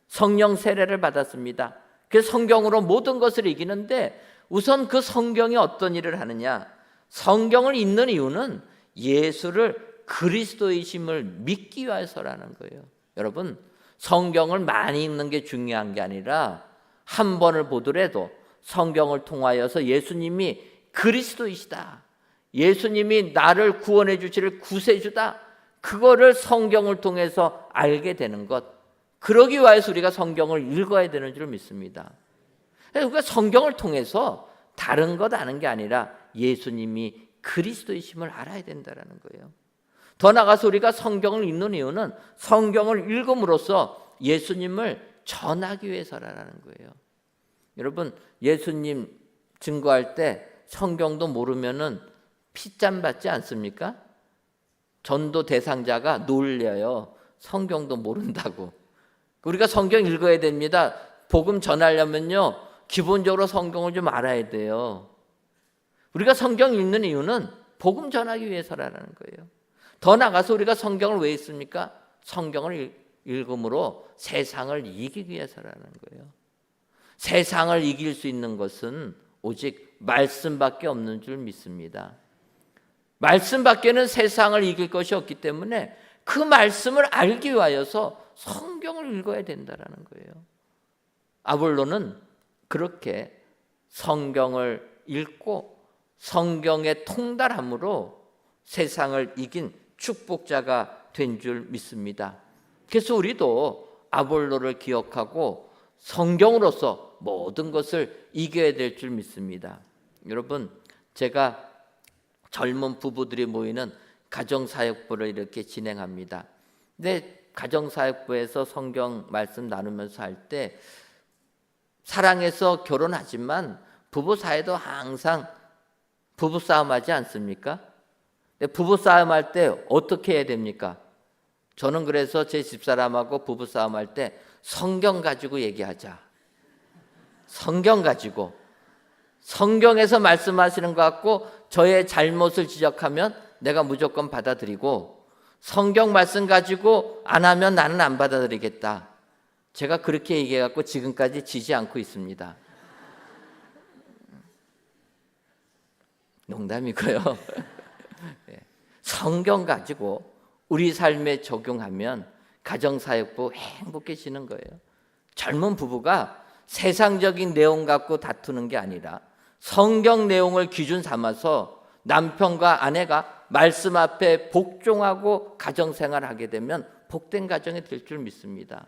성령 세례를 받았습니다. 그래서 성경으로 모든 것을 이기는데, 우선 그 성경이 어떤 일을 하느냐? 성경을 읽는 이유는 예수를 그리스도이심을 믿기 위해서라는 거예요. 여러분, 성경을 많이 읽는 게 중요한 게 아니라 한 번을 보더라도 성경을 통하여서 예수님이 그리스도이시다, 예수님이 나를 구원해 주시를 구세주다, 그거를 성경을 통해서 알게 되는 것, 그러기 위해서 우리가 성경을 읽어야 되는 줄 믿습니다. 그러니까 성경을 통해서 다른 것 아는 게 아니라 예수님이 그리스도이심을 알아야 된다는 거예요. 더 나아가서 우리가 성경을 읽는 이유는 성경을 읽음으로써 예수님을 전하기 위해서라는 거예요. 여러분, 예수님 증거할 때 성경도 모르면은 피짠 받지 않습니까? 전도 대상자가 놀려요. 성경도 모른다고. 우리가 성경 읽어야 됩니다. 복음 전하려면요, 기본적으로 성경을 좀 알아야 돼요. 우리가 성경 읽는 이유는 복음 전하기 위해서라는 거예요. 더 나아가서 우리가 성경을 왜 읽습니까? 성경을 읽음으로 세상을 이기기 위해서라는 거예요. 세상을 이길 수 있는 것은 오직 말씀밖에 없는 줄 믿습니다. 말씀밖에는 세상을 이길 것이 없기 때문에 그 말씀을 알기 위하여서 성경을 읽어야 된다는 거예요. 아볼로는 그렇게 성경을 읽고 성경의 통달함으로 세상을 이긴 축복자가 된 줄 믿습니다. 그래서 우리도 아볼로를 기억하고 성경으로서 모든 것을 이겨야 될 줄 믿습니다. 여러분, 제가 젊은 부부들이 모이는 가정사역부를 이렇게 진행합니다. 근데 가정사역부에서 성경 말씀 나누면서 할 때 사랑해서 결혼하지만 부부 사이도 항상 부부싸움하지 않습니까? 부부싸움할 때 어떻게 해야 됩니까? 저는 그래서 제 집사람하고 부부싸움할 때 성경 가지고 얘기하자. 성경 가지고, 성경에서 말씀하시는 것 같고 저의 잘못을 지적하면 내가 무조건 받아들이고, 성경 말씀 가지고 안 하면 나는 안 받아들이겠다. 제가 그렇게 얘기해갖고 지금까지 지지 않고 있습니다. 농담이고요. 성경 가지고 우리 삶에 적용하면 가정사역부 행복해지는 거예요. 젊은 부부가 세상적인 내용 갖고 다투는 게 아니라 성경 내용을 기준 삼아서 남편과 아내가 말씀 앞에 복종하고 가정생활하게 되면 복된 가정이 될 줄 믿습니다.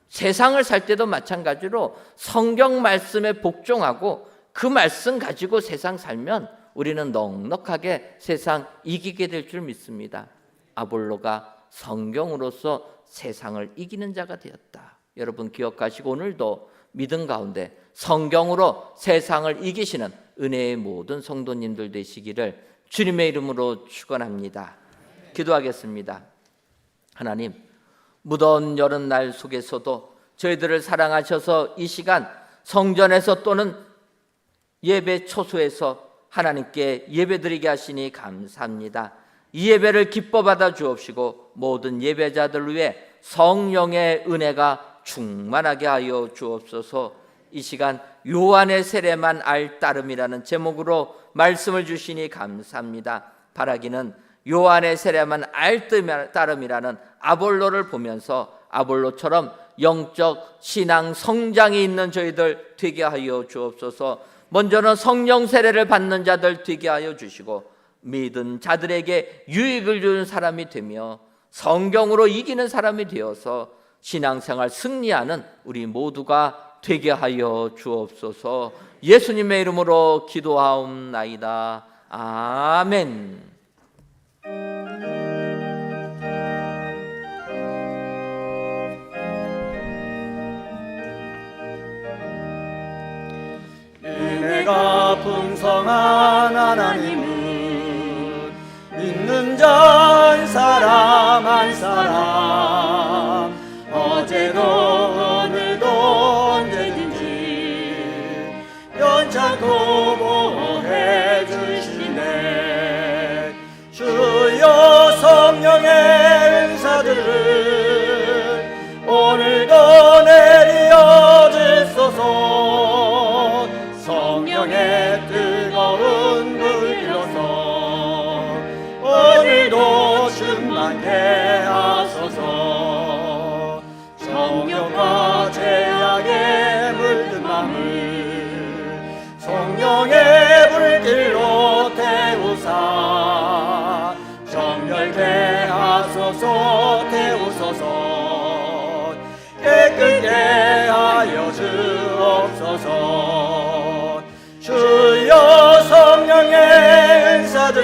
세상을 살 때도 마찬가지로 성경 말씀에 복종하고 그 말씀 가지고 세상 살면 우리는 넉넉하게 세상 이기게 될 줄 믿습니다. 아볼로가 성경으로서 세상을 이기는 자가 되었다. 여러분 기억하시고 오늘도 믿음 가운데 성경으로 세상을 이기시는 은혜의 모든 성도님들 되시기를 주님의 이름으로 축원합니다. 기도하겠습니다. 하나님, 무더운 여름날 속에서도 저희들을 사랑하셔서 이 시간 성전에서 또는 예배 초소에서 하나님께 예배드리게 하시니 감사합니다. 이 예배를 기뻐 받아 주옵시고 모든 예배자들 위해 성령의 은혜가 충만하게 하여 주옵소서. 이 시간 요한의 세례만 알 따름이라는 제목으로 말씀을 주시니 감사합니다. 바라기는 요한의 세례만 알 따름이라는 아볼로를 보면서 아볼로처럼 영적 신앙 성장이 있는 저희들 되게 하여 주옵소서. 먼저는 성령 세례를 받는 자들 되게 하여 주시고 믿은 자들에게 유익을 주는 사람이 되며 성경으로 이기는 사람이 되어서 신앙생활 승리하는 우리 모두가 되게 하여 주옵소서. 예수님의 이름으로 기도하옵나이다. 아멘. 은혜가 풍성한 하나님은 믿는 자 한 사람 한 사람 어제도 오늘도 언제든지 연찮고 보호해 주시네. 주여 성령의 은사들을 오늘도 내리어 주소서. 성령의 뜨거운 불 길어서 오늘도 충만케 하소서. 성령과 죄악에 물든 마음을 성령의 불길로 태우사 정결케 하소서. 태우소서. 깨끗게 하여 주옵소서. 주여 성령의 은사들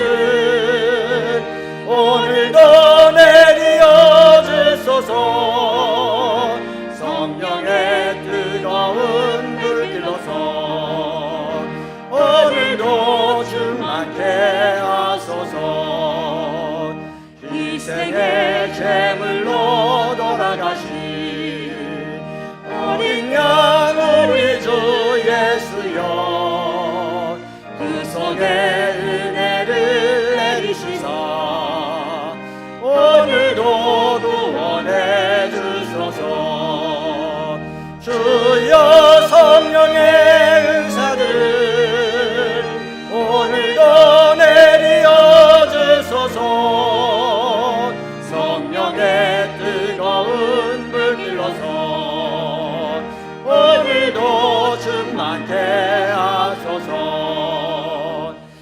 오늘도 내리어 주소서. 성령의 뜨거운 불길로서 오늘도 충만케 하소서. 희생의 제물로 돌아가신 어린 양 우리 주 예수여, 그 손에 은혜를 내리시사 오늘도 구원해 주소서. 주여 성령의 은사들 오늘도 내리어 주소서. 성령의 뜨거운 불길로서 오늘도 충만케 하소서.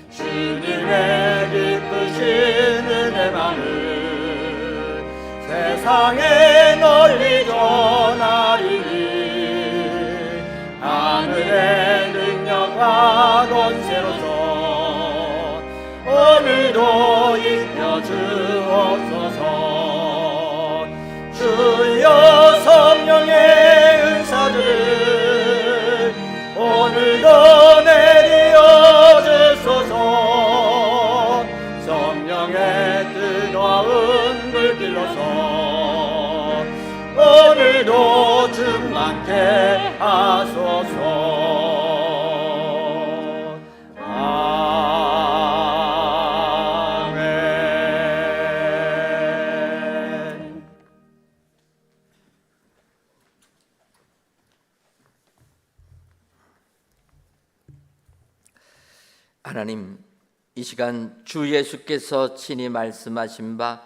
주님의 기쁘신 은혜만을 세상에 널리 전하리니 하늘의 능력과 권세로서 오늘도 입혀 주옵소서. 주여 성령의 은사들 오늘도 내리어 주소서. 성령의 뜨거운 불길로서 오늘도 충만케 하소서. 아멘. 하나님, 이 시간 주 예수께서 친히 말씀하신 바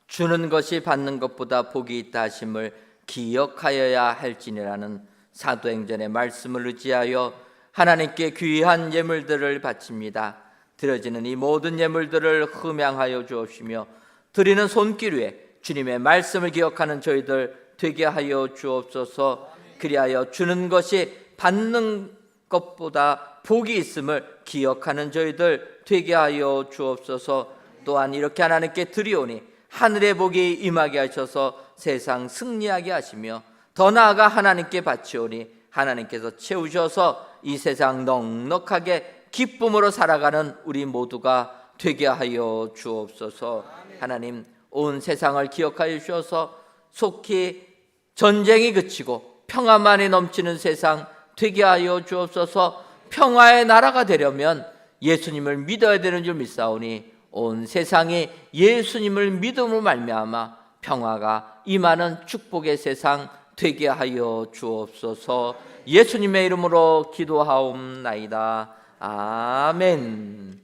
주는 것이 받는 것보다 복이 있다 하심을 기억하여야 할지니라는 사도행전의 말씀을 의지하여 하나님께 귀한 예물들을 바칩니다. 드려지는 이 모든 예물들을 흠양하여 주옵시며 드리는 손길 위에 주님의 말씀을 기억하는 저희들 되게 하여 주옵소서. 그리하여 주는 것이 받는 것보다 복이 있음을 기억하는 저희들 되게 하여 주옵소서. 또한 이렇게 하나님께 드리오니 하늘의 복이 임하게 하셔서 세상 승리하게 하시며 더 나아가 하나님께 바치오니 하나님께서 채우셔서 이 세상 넉넉하게 기쁨으로 살아가는 우리 모두가 되게 하여 주옵소서. 하나님, 온 세상을 기억하여 주셔서 속히 전쟁이 그치고 평화만이 넘치는 세상 되게 하여 주옵소서. 평화의 나라가 되려면 예수님을 믿어야 되는 줄 믿사오니 온 세상이 예수님을 믿음으로 말미암아 평화가 임하는 축복의 세상 되게 하여 주옵소서. 예수님의 이름으로 기도하옵나이다. 아멘.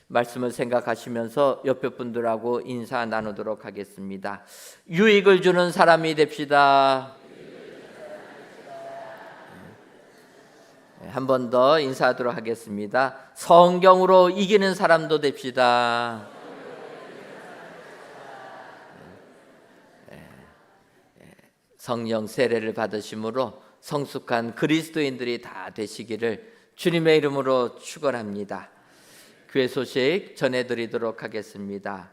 말씀을 생각하시면서 옆에 분들하고 인사 나누도록 하겠습니다. 유익을 주는 사람이 됩시다. 한 번 더 인사하도록 하겠습니다. 성경으로 이기는 사람도 됩시다. 성령 세례를 받으심으로 성숙한 그리스도인들이 다 되시기를 주님의 이름으로 축원합니다. 교회 소식 전해드리도록 하겠습니다.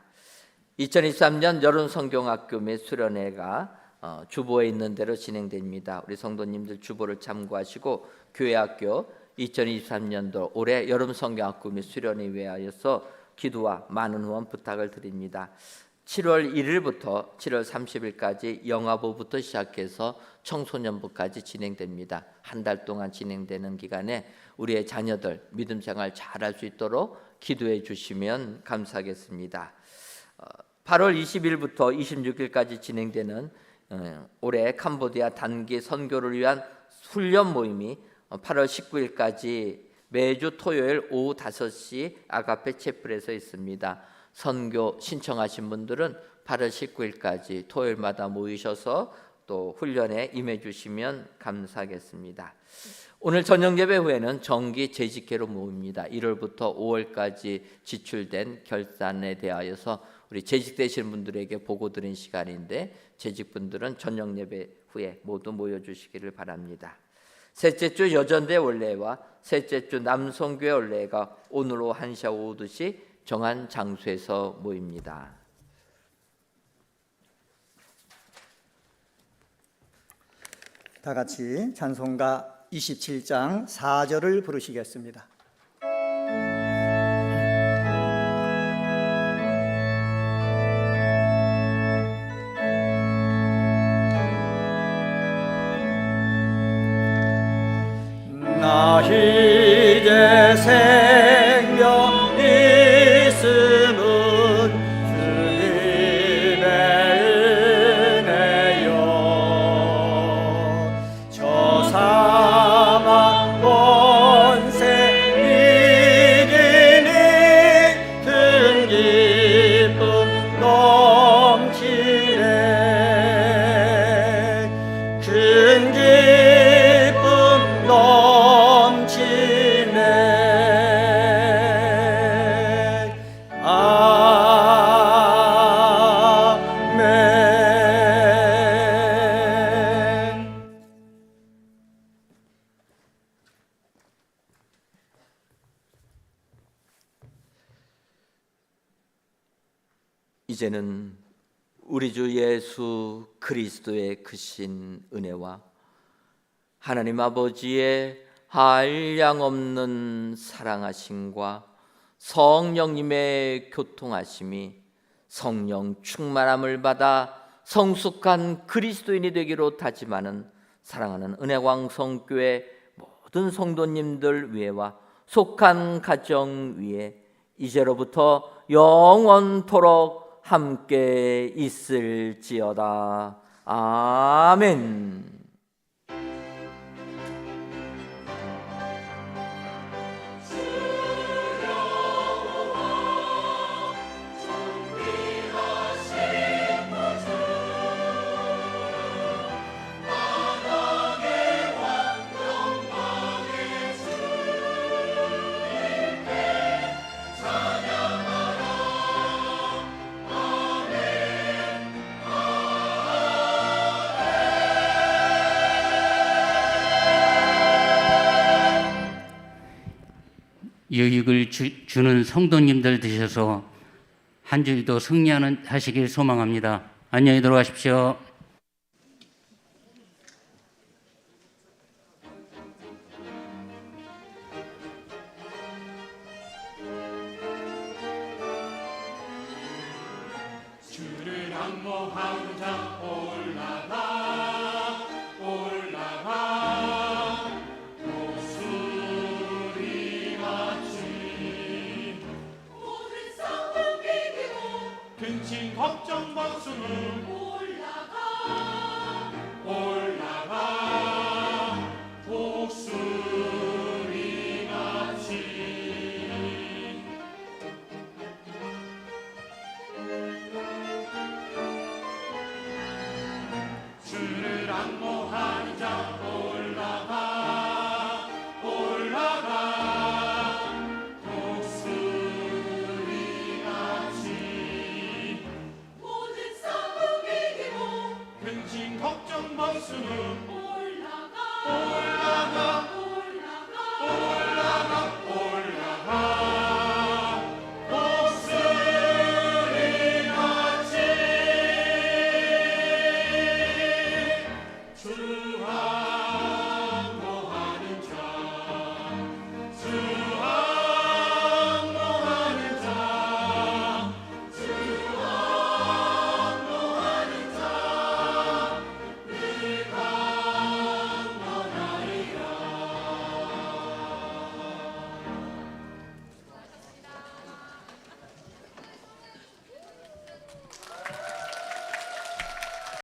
2023년 여름 성경학교 및 수련회가 주보에 있는 대로 진행됩니다. 우리 성도님들 주보를 참고하시고 교회학교 2023년도 올해 여름 성경학교 및 수련회 위하여서 기도와 많은 후원 부탁을 드립니다. 7월 1일부터 7월 30일까지 영화부부터 시작해서 청소년부까지 진행됩니다. 한 달 동안 진행되는 기간에 우리의 자녀들 믿음 생활 잘할 수 있도록 기도해 주시면 감사하겠습니다. 8월 20일부터 26일까지 진행되는 올해 캄보디아 단기 선교를 위한 훈련 모임이 8월 19일까지 매주 토요일 오후 5시 아가페 채플에서 있습니다. 선교 신청하신 분들은 8월 19일까지 토요일마다 모이셔서 또 훈련에 임해 주시면 감사하겠습니다. 오늘 저녁 예배 후에는 정기 재직회로 모입니다. 1월부터 5월까지 지출된 결산에 대하여서 우리 재직되신 분들에게 보고 드린 시간인데 재직분들은 저녁 예배 후에 모두 모여주시기를 바랍니다. 셋째 주 여전대 원례와 셋째 주 남성교회 원례가 오늘 오후 1시 오후 2시 정한 장소에서 모입니다. 다 같이 찬송가 27장 4절을 부르시겠습니다. 나 이제 생명 있음은 주님의 은혜요 저 사망 권세 이기니 큰 기쁨 넘치네 큰 기쁨 넘치네 아멘. 이제는 우리 주 예수 그리스도의 크신 은혜와 하나님 아버지의 한량없는 사랑하심과 성령님의 교통하심이 성령 충만함을 받아 성숙한 그리스도인이 되기로 다짐하는 사랑하는 은혜광성교회 모든 성도님들 위에와 속한 가정 위에 이제로부터 영원토록 함께 있을지어다. 아멘. 유익을 주는 성도님들 되셔서 한 주일도 승리하시길 소망합니다. 안녕히 들어가십시오. 양모하는 자 올라가라